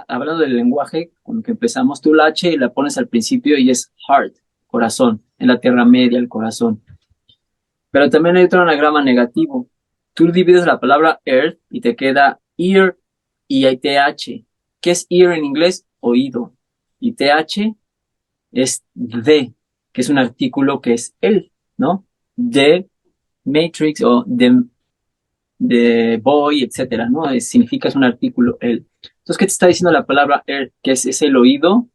hablando del lenguaje con el que empezamos, tú la H la pones al principio y es heart, corazón, en la Tierra Media, el corazón. Pero también hay otro anagrama negativo. Tú divides la palabra earth y te queda ear y hay TH. ¿Qué es ear en inglés? Oído. Y TH es de, que es un artículo que es el, ¿no? De Matrix o de de boy, etcétera, ¿no? Significa, es un artículo, el. Entonces, ¿qué te está diciendo la palabra el? Que es el oído,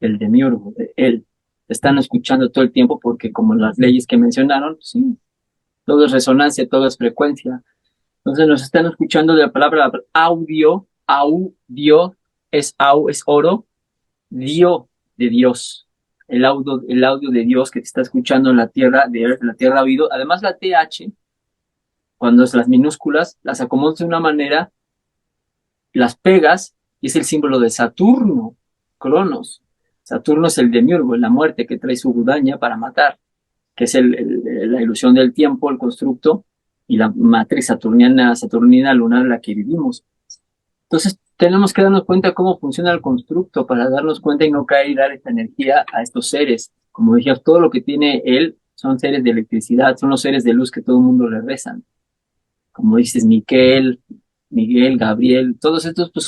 el demiurgo, de él. Te están escuchando todo el tiempo porque como las leyes que mencionaron, sí, todo es resonancia, todo es frecuencia. Entonces nos están escuchando de la palabra audio, audio, es oro, dio de Dios. El audio de Dios que te está escuchando en la tierra, de la tierra oído. Además la TH, cuando es las minúsculas, las acomodas de una manera, las pegas y es el símbolo de Saturno, Cronos. Saturno es el demiurgo, la muerte que trae su gudaña para matar, que es la ilusión del tiempo, el constructo, y la matriz saturnina lunar en la que vivimos. Entonces, tenemos que darnos cuenta cómo funciona el constructo para darnos cuenta y no caer y dar esta energía a estos seres. Como dije, todo lo que tiene él son seres de electricidad, son los seres de luz que todo el mundo le rezan. Como dices, Miguel, Gabriel, todos estos pues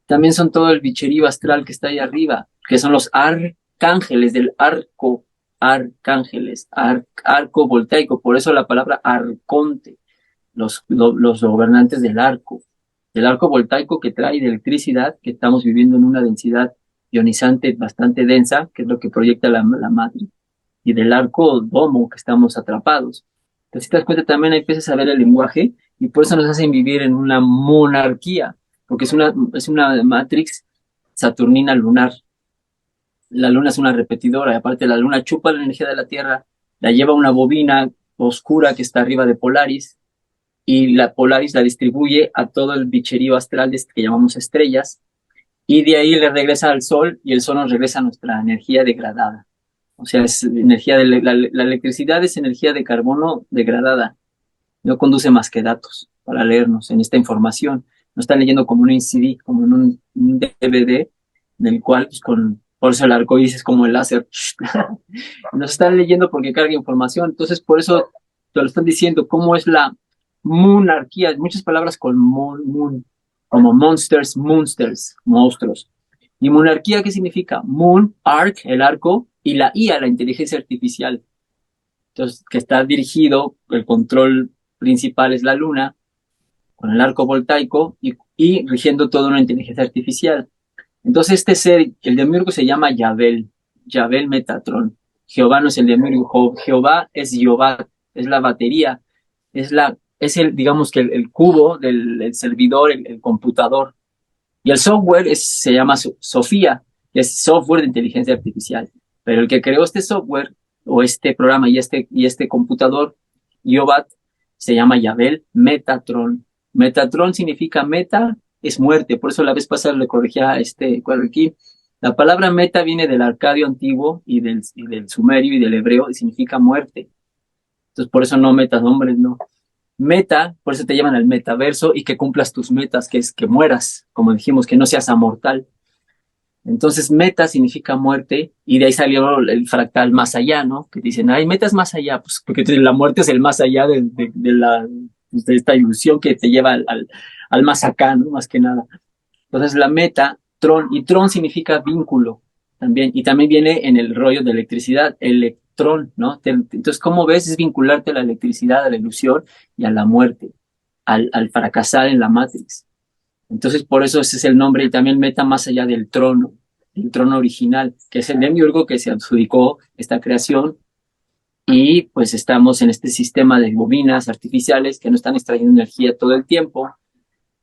también son todo el bicherío astral que está ahí arriba, que son los arcángeles del arco, arcángeles, arco voltaico, por eso la palabra arconte, los gobernantes del arco voltaico que trae de electricidad, que estamos viviendo en una densidad ionizante bastante densa, que es lo que proyecta la matriz, y del arco domo que estamos atrapados. Entonces, si te das cuenta, también hay veces saber el lenguaje, y por eso nos hacen vivir en una monarquía, porque es una matrix saturnina lunar. La luna es una repetidora, y aparte la luna chupa la energía de la Tierra, la lleva a una bobina oscura que está arriba de Polaris, y la Polaris la distribuye a todo el bicherío astral que llamamos estrellas, y de ahí le regresa al Sol, y el Sol nos regresa nuestra energía degradada. O sea, es energía la electricidad es energía de carbono degradada, no conduce más que datos para leernos en esta información. Nos están leyendo como un CD, como en un DVD, del cual, pues, por eso el arcoíris es como el láser. Nos están leyendo porque carga información. Entonces, por eso te lo están diciendo, cómo es la monarquía. Muchas palabras con moon, como monsters, monstruos. ¿Y monarquía qué significa? Moon, arc, el arco, y la IA, la inteligencia artificial. Entonces, que está dirigido, el control principal es la luna, con el arco voltaico y rigiendo toda una inteligencia artificial. Entonces este ser, el demiurgo se llama Yabel Metatron. Jehová no es el demiurgo, Jehová es Jehová, es la batería, es digamos que el cubo del servidor, el computador. Y el software se llama Sofía, que es software de inteligencia artificial. Pero el que creó este software, o este programa y este computador, Yobat, se llama Yabel Metatron. Metatron significa meta, es muerte. Por eso la vez pasada le corregía a aquí. La palabra meta viene del arcadio antiguo y del sumerio y del hebreo y significa muerte. Entonces por eso no metas nombres, no. Meta, por eso te llaman al metaverso y que cumplas tus metas, que es que mueras, como dijimos, que no seas amortal. Entonces, meta significa muerte, y de ahí salió el fractal más allá, ¿no? Que dicen, ay, meta es más allá, pues porque la muerte es el más allá de esta ilusión que te lleva al más acá, ¿no? Más que nada. Entonces, la meta, tron, y tron significa vínculo también, y también viene en el rollo de electricidad, electrón, ¿no? Entonces, ¿cómo ves? Es vincularte a la electricidad, a la ilusión y a la muerte, al fracasar en la Matrix. Entonces, por eso ese es el nombre, y también meta más allá del trono, el trono original, que es el demiurgo que se adjudicó esta creación, y pues estamos en este sistema de bobinas artificiales que nos están extrayendo energía todo el tiempo,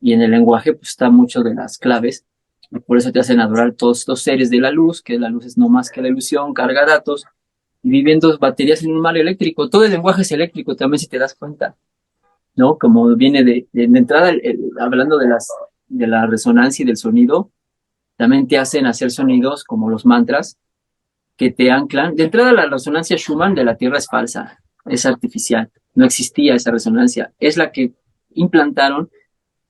y en el lenguaje pues está mucho de las claves, y por eso te hacen adorar todos estos seres de la luz, que la luz es no más que la ilusión, carga datos, y viviendo baterías en un mar eléctrico. Todo el lenguaje es eléctrico también, si te das cuenta, ¿no? Como viene de entrada, hablando de la resonancia y del sonido, también te hacen hacer sonidos como los mantras que te anclan. De entrada, la resonancia Schumann de la Tierra es falsa, es artificial, no existía esa resonancia, es la que implantaron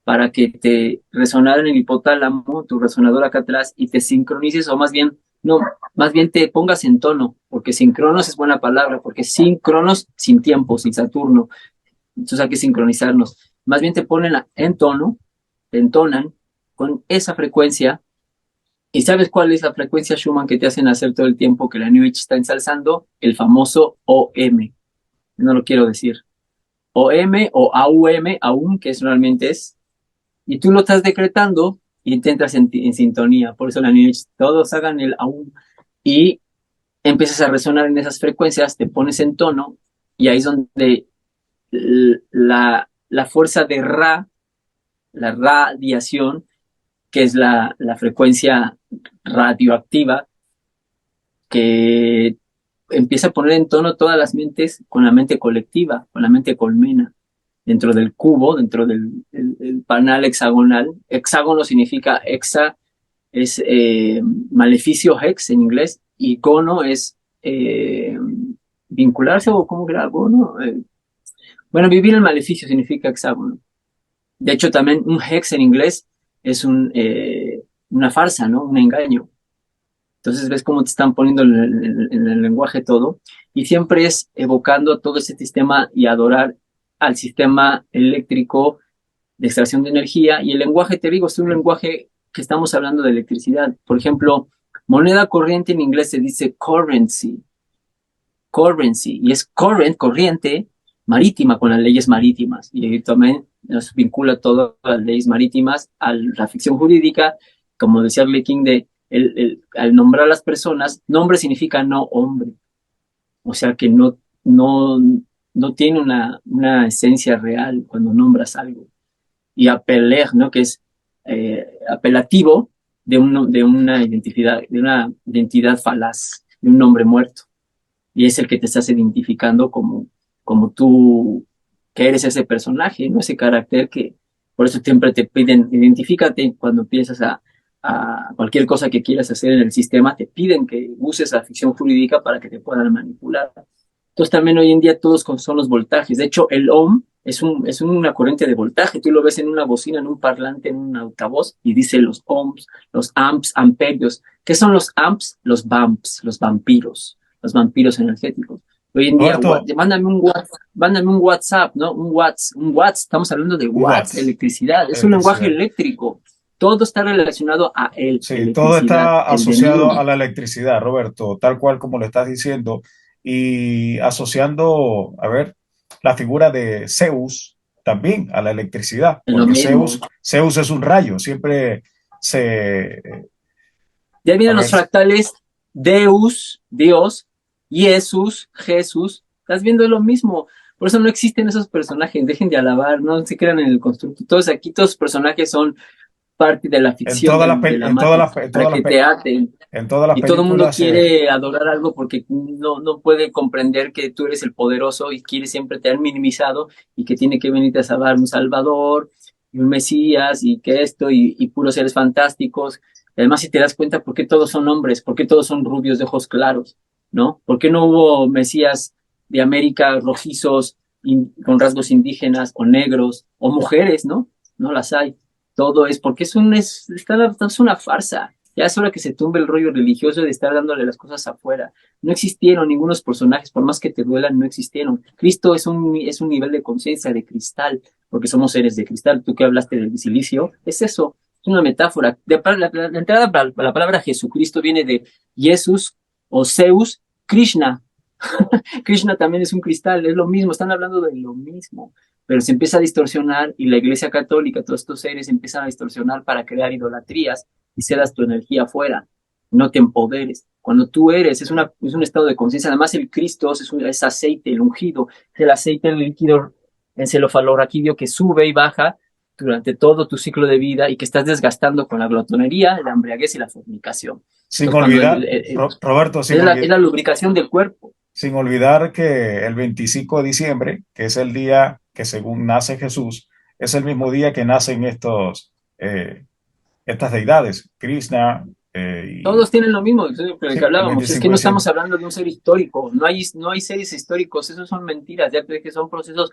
para que te resonara en el hipotálamo, tu resonador acá atrás, y te sincronices, o más bien te pongas en tono, porque sincronos es buena palabra, porque síncronos, sin tiempo, sin Saturno, entonces hay que sincronizarnos. Más bien te ponen en tono, te entonan con esa frecuencia. ¿Y sabes cuál es la frecuencia Schumann que te hacen hacer todo el tiempo que la New Age está ensalzando? El famoso OM. No lo quiero decir. o M o AUM, aún, que es realmente es, y tú lo estás decretando y te entras en sintonía. Por eso la New Age, todos hagan el aún y empiezas a resonar en esas frecuencias, te pones en tono y ahí es donde la fuerza de Ra, la radiación, que es la frecuencia radioactiva, que empieza a poner en tono todas las mentes con la mente colectiva, con la mente colmena, dentro del cubo, dentro del el panal hexagonal. Hexágono significa hexa, es maleficio hex en inglés, y gono es vincularse o cómo era gono. Bueno, vivir el maleficio significa hexágono. De hecho, también un hex en inglés es una farsa, ¿no? Un engaño. Entonces ves cómo te están poniendo en el lenguaje todo, y siempre es evocando todo ese sistema y adorar al sistema eléctrico de extracción de energía. Y el lenguaje, te digo, es un lenguaje que estamos hablando de electricidad. Por ejemplo, moneda corriente en inglés se dice currency, y es current, corriente marítima, con las leyes marítimas. Y también nos vincula todo a las leyes marítimas, a la ficción jurídica, como decía King, al nombrar a las personas, nombre significa no hombre. O sea que no tiene una esencia real cuando nombras algo. Y apeler, ¿no? Que es apelativo de una identidad falaz, de un nombre muerto. Y es el que te estás identificando como tú, que eres ese personaje, ¿no? Ese carácter que, por eso siempre te piden, identifícate cuando piensas a cualquier cosa que quieras hacer en el sistema, te piden que uses la ficción jurídica para que te puedan manipular. Entonces también hoy en día todos son los voltajes. De hecho, el ohm es una corriente de voltaje. Tú lo ves en una bocina, en un parlante, en un altavoz, y dice los ohms, los amps, amperios. ¿Qué son los amps? Los vamps, los vampiros energéticos. Hoy en día, Roberto, mándame un WhatsApp, ¿no? Un watts, estamos hablando de watts, Watts, electricidad. Es un lenguaje electricidad. eléctrico. Todo está relacionado a Sí, todo electricidad, está el asociado a demonio. la electricidad, Roberto, tal cual como lo estás diciendo, y asociando, a ver, la figura de Zeus también a la electricidad, Es lo porque mismo. Zeus es un rayo, siempre se, Ya a vienen ver, los fractales Deus, Dios, Jesús. Estás viendo lo mismo. Por eso no existen esos personajes. Dejen de alabar, no se crean en el constructo. Todos aquí, todos los personajes son parte de la en ficción todas las, de pel- la en todas Matrix, las, en para todas las, que pe- te aten. en todas las Y todo el mundo películas, quiere adorar algo porque no puede comprender que tú eres el poderoso y quiere siempre te han minimizado y que tiene que venirte a salvar un Salvador y un Mesías y que esto y puros seres fantásticos. Además, si te das cuenta, ¿por qué todos son hombres? ¿Por qué todos son rubios de ojos claros? ¿No? ¿Por qué no hubo Mesías de América rojizos con rasgos indígenas o negros o mujeres? No las hay. Todo es porque es una farsa. Ya es hora que se tumbe el rollo religioso de estar dándole las cosas afuera. No existieron ningunos personajes, por más que te duelan, no existieron. Cristo es un nivel de conciencia de cristal, porque somos seres de cristal. Tú que hablaste del silicio, es eso, es una metáfora. La entrada para la palabra Jesucristo viene de Jesús o Zeus, Krishna. Krishna también es un cristal, es lo mismo, están hablando de lo mismo, pero se empieza a distorsionar y la Iglesia Católica, todos estos seres empiezan a distorsionar para crear idolatrías y cedas tu energía afuera, no te empoderes. Cuando tú eres, es un estado de conciencia. Además, el Cristo es aceite, el ungido, el aceite, el líquido encefalorraquídeo que sube y baja durante todo tu ciclo de vida y que estás desgastando con la glotonería, la embriaguez y la fornicación. sin Entonces, cuando olvidar, Roberto, es la lubricación del cuerpo. sin olvidar que el 25 de diciembre, que es el día que según nace Jesús, es el mismo día que nacen estas deidades, Krishna, Todos tienen lo mismo, de lo que el hablábamos. Es que 25 no de estamos diciembre. hablando de un ser histórico. No hay seres históricos. Esos son mentiras. Ya que son procesos.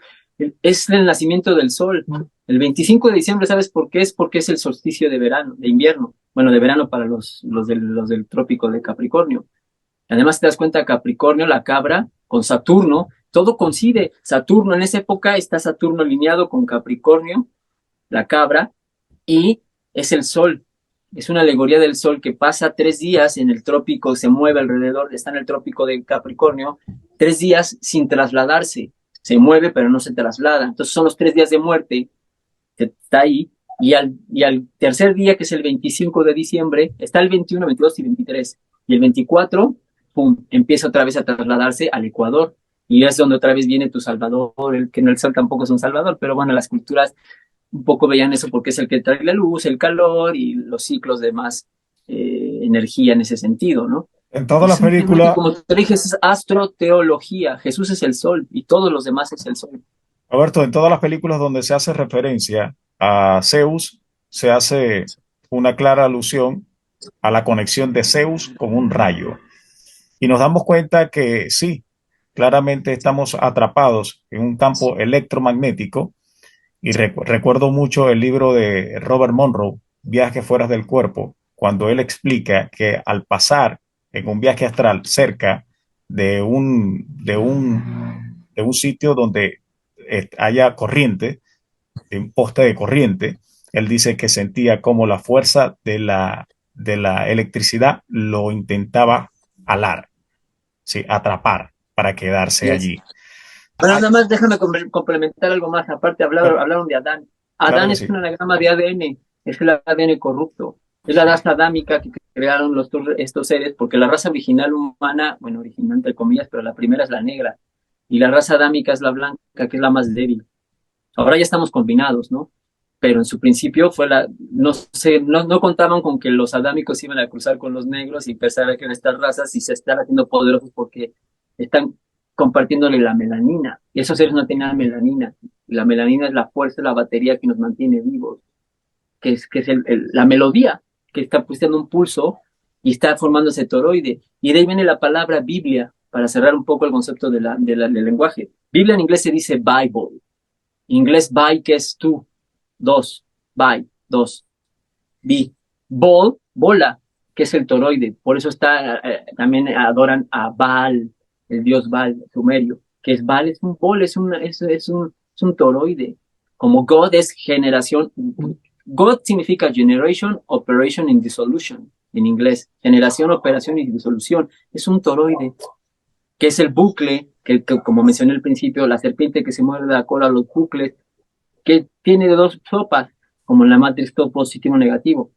Es el nacimiento del sol. El 25 de diciembre, ¿sabes por qué? Es porque es el solsticio de verano, de invierno. Bueno, de verano para los del trópico de Capricornio. Además, te das cuenta, Capricornio, la cabra, con Saturno, todo coincide. Saturno, en esa época está Saturno alineado con Capricornio, la cabra, y es el sol. Es una alegoría del sol que pasa 3 días en el trópico, se mueve alrededor, está en el trópico de Capricornio, 3 días sin trasladarse. se mueve pero no se traslada. Entonces son los 3 días de muerte que está ahí, y al tercer día, que es el 25 de diciembre, está el 21, 22 y 23, y el 24, pum, empieza otra vez a trasladarse al Ecuador, y es donde otra vez viene tu Salvador, el que no, el sol tampoco es un Salvador, pero bueno, las culturas un poco veían eso porque es el que trae la luz, el calor y los ciclos de más energía en ese sentido, ¿no? En todas Y las simplemente, películas, como te dije, es astroteología. Jesús es el sol y todos los demás es el sol. Roberto, en todas las películas donde se hace referencia a Zeus, se hace una clara alusión a la conexión de Zeus con un rayo. Y nos damos cuenta que sí, claramente estamos atrapados en un campo electromagnético. Y recuerdo mucho el libro de Robert Monroe, Viaje fuera del cuerpo, cuando él explica que al pasar en un viaje astral cerca de un sitio donde haya corriente, de un poste de corriente, él dice que sentía como la fuerza de la electricidad lo intentaba alar, ¿sí? Atrapar para quedarse Yes. allí. Bueno, Ay, nada más déjame complementar algo más. Aparte, claro, hablaron de Adán. claro Adán que es sí. un anagrama de ADN, es el ADN corrupto. Es la raza adámica que crearon estos seres, porque la raza original humana, bueno, original entre comillas, pero la primera es la negra. Y la raza adámica es la blanca, que es la más débil. Ahora ya estamos combinados, ¿no? Pero en su principio no sé, no contaban con que los adámicos iban a cruzar con los negros y empezar a crear estas razas y se están haciendo poderosos porque están compartiéndole la melanina. Y esos seres no tenían melanina. Y la melanina es la fuerza, la batería que nos mantiene vivos, que es la melodía, que está pusiendo un pulso y está formando ese toroide. Y de ahí viene la palabra Biblia, para cerrar un poco el concepto del lenguaje. Biblia en inglés se dice Bible. Inglés by, que es tú, dos, by, dos, be. Ball, bola, que es el toroide. Por eso también adoran a Baal, el dios Baal sumerio, que es Baal, es un ball, es un toroide. Como God es generación. God significa generation, operation and dissolution en inglés. Generación, operación y disolución. Es un toroide, que es el bucle, que como mencioné al principio, la serpiente que se muerde la cola a los bucles, que tiene dos sopas, como en la matriz todo positivo o negativo.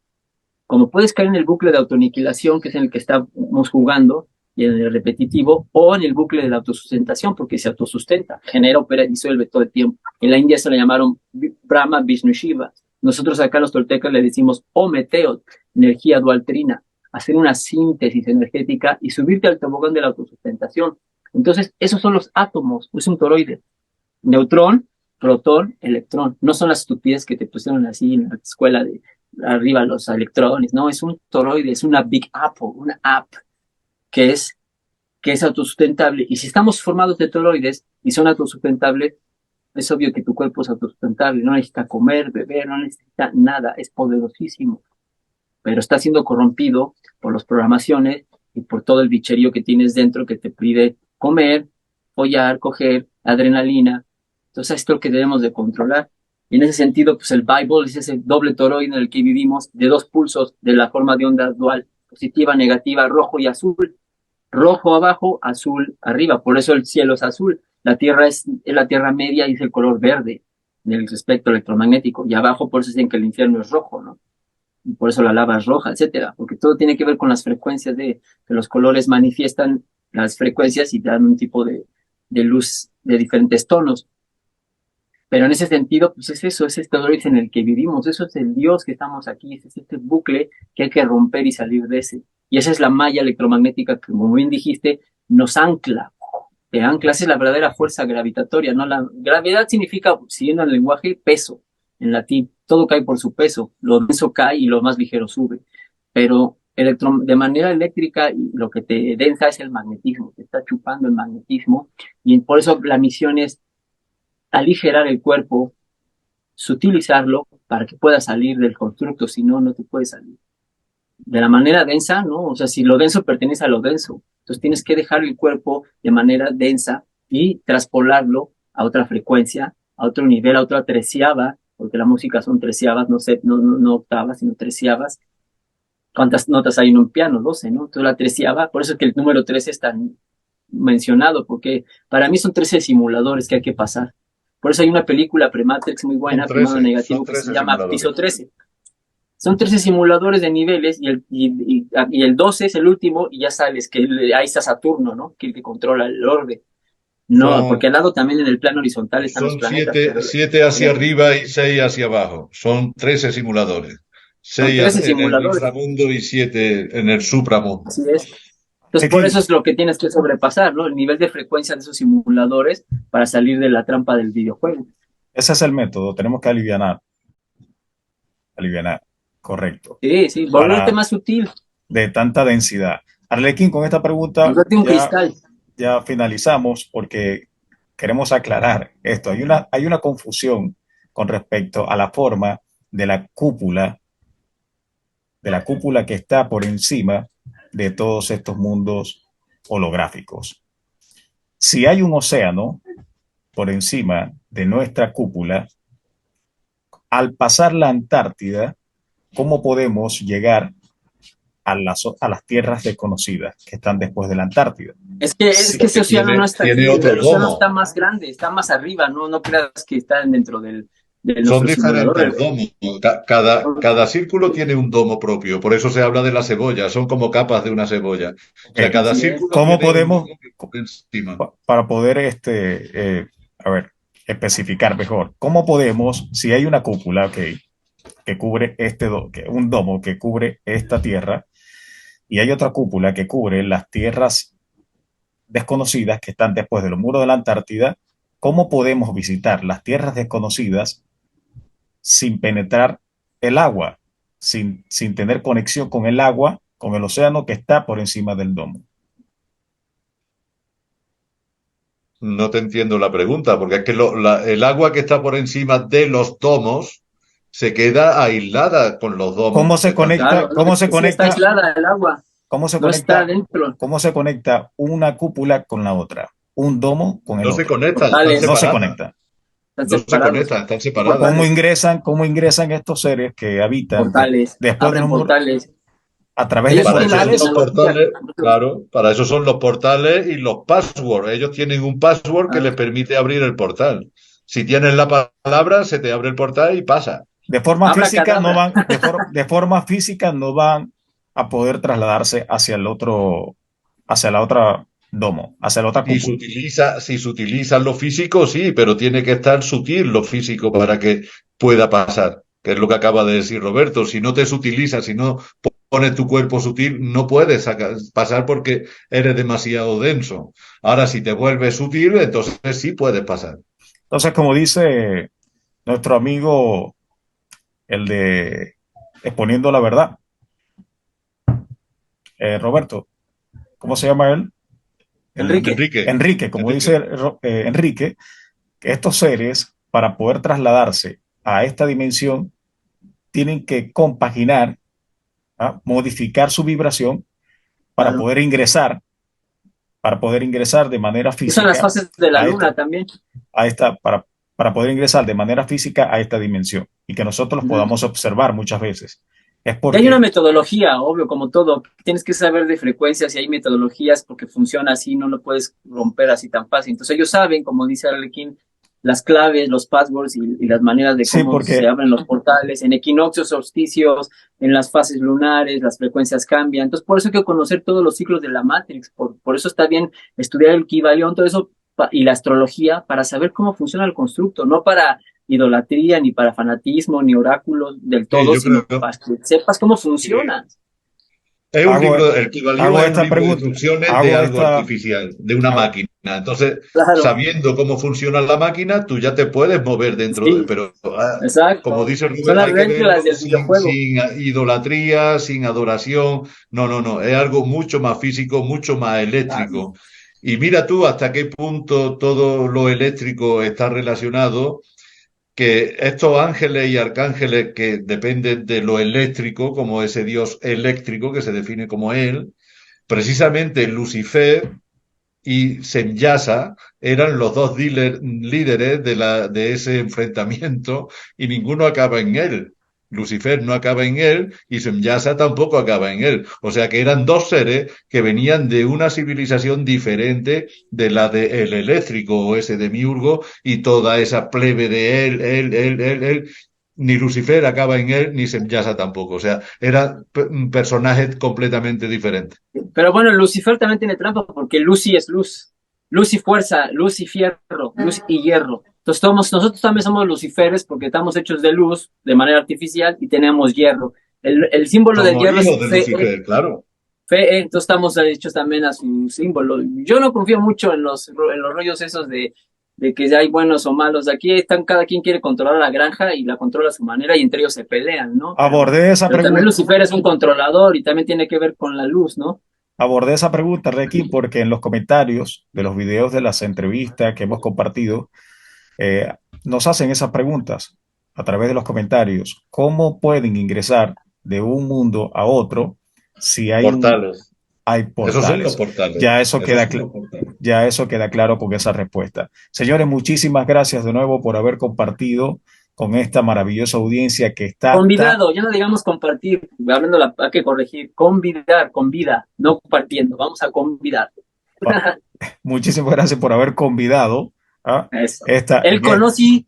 Como puedes caer en el bucle de autoaniquilación, que es en el que estamos jugando, y en el repetitivo, o en el bucle de la autosustentación, porque se autosustenta, genera, opera y disuelve todo el tiempo. En la India se le llamaron Brahma, Vishnu, Shiva. Nosotros acá los toltecas le decimos Ometeot, energía dualtrina, hacer una síntesis energética y subirte al tobogán de la autosustentación. Entonces, esos son los átomos, es un toroide. Neutrón, protón, electrón. No son las estupidez que te pusieron así en la escuela de arriba los electrones, no, es un toroide, es una Big Apple, una app que es autosustentable. Y si estamos formados de toroides y son autosustentables, es obvio que tu cuerpo es autosustentable, no necesita comer, beber, no necesita nada, es poderosísimo, pero está siendo corrompido por las programaciones y por todo el bicherío que tienes dentro que te pide comer, follar, coger, adrenalina. Entonces esto es lo que debemos de controlar. Y en ese sentido, pues el Bible es ese doble toroide en el que vivimos, de dos pulsos de la forma de onda dual, positiva, negativa, rojo y azul. Rojo abajo, azul arriba. Por eso el cielo es azul. La Tierra es la Tierra media y es el color verde en el espectro electromagnético. Y abajo, por eso dicen que el infierno es rojo, ¿no? Y por eso la lava es roja, etcétera, porque todo tiene que ver con las frecuencias que los colores manifiestan las frecuencias y dan un tipo de luz de diferentes tonos. Pero en ese sentido, pues es eso, es este Doris en el que vivimos, eso es el Dios que estamos aquí, es este bucle que hay que romper y salir de ese. Y esa es la malla electromagnética que, como bien dijiste, nos ancla. Te ancla, esa es la verdadera fuerza gravitatoria, ¿no? La gravedad significa, siguiendo el lenguaje, peso, en latín. Todo cae por su peso, lo denso cae y lo más ligero sube. Pero de manera eléctrica, lo que te densa es el magnetismo, te está chupando el magnetismo. Y por eso la misión es aligerar el cuerpo, sutilizarlo para que pueda salir del constructo, si no, no te puede salir. De la manera densa, ¿no? O sea, si lo denso pertenece a lo denso, entonces tienes que dejar el cuerpo de manera densa y traspolarlo a otra frecuencia, a otro nivel, a otra treceava, porque la música son treceavas, no octavas, sino treceavas. ¿Cuántas notas hay en un piano? 12, ¿no? Entonces la treceava, por eso es que el número 13 es tan mencionado, porque para mí son 13 simuladores que hay que pasar. Por eso hay una película Prematrix muy buena, Primado Negativo, que se llama Piso 13. Son 13 simuladores de niveles y el 12 es el último y ya sales, que ahí está Saturno, ¿no? Que el que controla el orbe. No, porque al lado también en el plano horizontal están los Son planetas. siete hacia arriba y 6 hacia abajo. Son 13 simuladores. Son 6 13 en el simuladores. inframundo y 7 en el supramundo. Así es. Entonces, por eso es lo que tienes que sobrepasar, ¿no? El nivel de frecuencia de esos simuladores para salir de la trampa del videojuego. Ese es el método, tenemos que alivianar, correcto. Sí, volverte más sutil. De tanta densidad. Arlequín, con esta pregunta volverte un cristal. Ya finalizamos porque queremos aclarar esto. Hay una confusión con respecto a la forma de la cúpula que está por encima de todos estos mundos holográficos. Si hay un océano por encima de nuestra cúpula, al pasar la Antártida, ¿cómo podemos llegar a las tierras desconocidas que están después de la Antártida? Es que ese océano no está aquí, el océano está más grande, está más arriba, no creas que están dentro del Son diferentes domos. Cada círculo tiene un domo propio, por eso se habla de la cebolla, son como capas de una cebolla. O sea, cada círculo ¿cómo podemos, encima? Para poder especificar mejor, cómo podemos, si hay una cúpula que cubre un domo que cubre esta tierra, y hay otra cúpula que cubre las tierras desconocidas que están después de los muros de la Antártida, ¿cómo podemos visitar las tierras desconocidas sin penetrar el agua, sin tener conexión con el agua, con el océano que está por encima del domo? No te entiendo la pregunta, porque es que el agua que está por encima de los domos se queda aislada con los domos. ¿Cómo se conecta? Claro, ¿Cómo se conecta? Está aislada el agua. ¿Cómo se no conecta? Está dentro. ¿Cómo se conecta una cúpula con la otra? Un domo con el otro. Se conecta, no se conecta. No se conectan, están separados. ¿Cómo ingresan estos seres que habitan portales, después de portales? A través de portales. Claro, para eso son los portales y los passwords. Ellos tienen un password que les permite abrir el portal. Si tienes la palabra, se te abre el portal y pasa. De forma física no van, de forma física no van a poder trasladarse hacia la otra domo, hacia la otra cúpula. Si se utiliza lo físico, sí, pero tiene que estar sutil lo físico para que pueda pasar, que es lo que acaba de decir Roberto. Si no te sutilizas, si no pones tu cuerpo sutil, no puedes pasar porque eres demasiado denso. Ahora, si te vuelves sutil, entonces sí puedes pasar. Entonces, como dice nuestro amigo, el de Exponiendo la Verdad, Roberto, ¿cómo se llama él? Enrique, como dice Enrique, que estos seres, para poder trasladarse a esta dimensión, tienen que compaginar, modificar su vibración para poder ingresar de manera física. Son las fases de la luna también. Para poder ingresar de manera física a esta dimensión y que nosotros podamos observar muchas veces. Hay una metodología, obvio, como todo. Tienes que saber de frecuencias y hay metodologías porque funciona así, no lo puedes romper así tan fácil. Entonces ellos saben, como dice Arlequín, las claves, los passwords y las maneras de cómo se abren los portales. En equinoccios, solsticios, en las fases lunares, las frecuencias cambian. Entonces por eso hay que conocer todos los ciclos de la Matrix. Por eso está bien estudiar el Kybalión, todo eso, y la astrología para saber cómo funciona el constructo, no para idolatría, ni para fanatismo, ni oráculos del todo, sino para que sepas cómo funciona. Es un libro, el Kybalión es un libro de instrucciones de algo artificial, de una máquina. Entonces, sabiendo cómo funciona la máquina, tú ya te puedes mover dentro de... Pero, como dice Rubén, hay que verlo sin idolatría, sin adoración. No. Es algo mucho más físico, mucho más eléctrico. Y mira tú hasta qué punto todo lo eléctrico está relacionado, que estos ángeles y arcángeles que dependen de lo eléctrico, como ese dios eléctrico que se define como él, precisamente Lucifer y Semyasa eran los dos líderes de ese enfrentamiento y ninguno acaba en él. Lucifer no acaba en él y Semyasa tampoco acaba en él. O sea que eran dos seres que venían de una civilización diferente de la del eléctrico o ese demiurgo y toda esa plebe de él. Ni Lucifer acaba en él, ni Semyasa tampoco. O sea, eran personajes completamente diferentes. Pero bueno, Lucifer también tiene trampa porque Lucy es luz. Luz y fuerza, luz y fierro, luz y hierro. Entonces nosotros también somos luciferes porque estamos hechos de luz de manera artificial y tenemos hierro. El símbolo del Somos hierro es hijos de Lucifer, claro. fe, entonces estamos hechos también a su símbolo. Yo no confío mucho en los rollos esos de que hay buenos o malos. Aquí están, cada quien quiere controlar la granja y la controla a su manera y entre ellos se pelean, ¿no? Abordé esa Pero también pregunta. Lucifer es un controlador y también tiene que ver con la luz, ¿no? Abordé esa pregunta, Rekin, porque en los comentarios de los videos de las entrevistas que hemos compartido, eh, nos hacen esas preguntas a través de los comentarios. ¿Cómo pueden ingresar de un mundo a otro si Portales. hay Esos son los portales? portales. Ya eso Esos queda, son los portales. ya eso queda claro con esa respuesta. Señores, muchísimas gracias de nuevo por haber compartido con esta maravillosa audiencia que está Convidado, ya no digamos compartir, hablando hay que corregir, convidar, convida, no compartiendo, vamos a convidar. muchísimas gracias por haber convidado a Eso. esta El conocí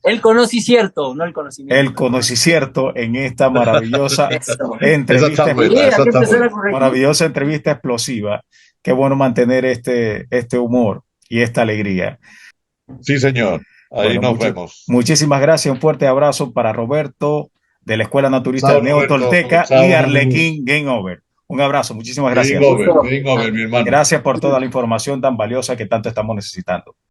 cierto, no el conocimiento. el conocimiento en esta maravillosa Eso. Esa está entrevista, buena, esa Hay que está empezar buena. a corregir. maravillosa entrevista explosiva. Qué bueno mantener este humor y esta alegría. Sí, señor. Ahí Bueno, nos vemos. muchísimas gracias. Un fuerte abrazo para Roberto de la Escuela Naturista Chao, Neotolteca Roberto. y Chao. Arlequín Game Over. Un abrazo, muchísimas Game gracias. over, game over, mi hermano. Gracias por toda la información tan valiosa que tanto estamos necesitando.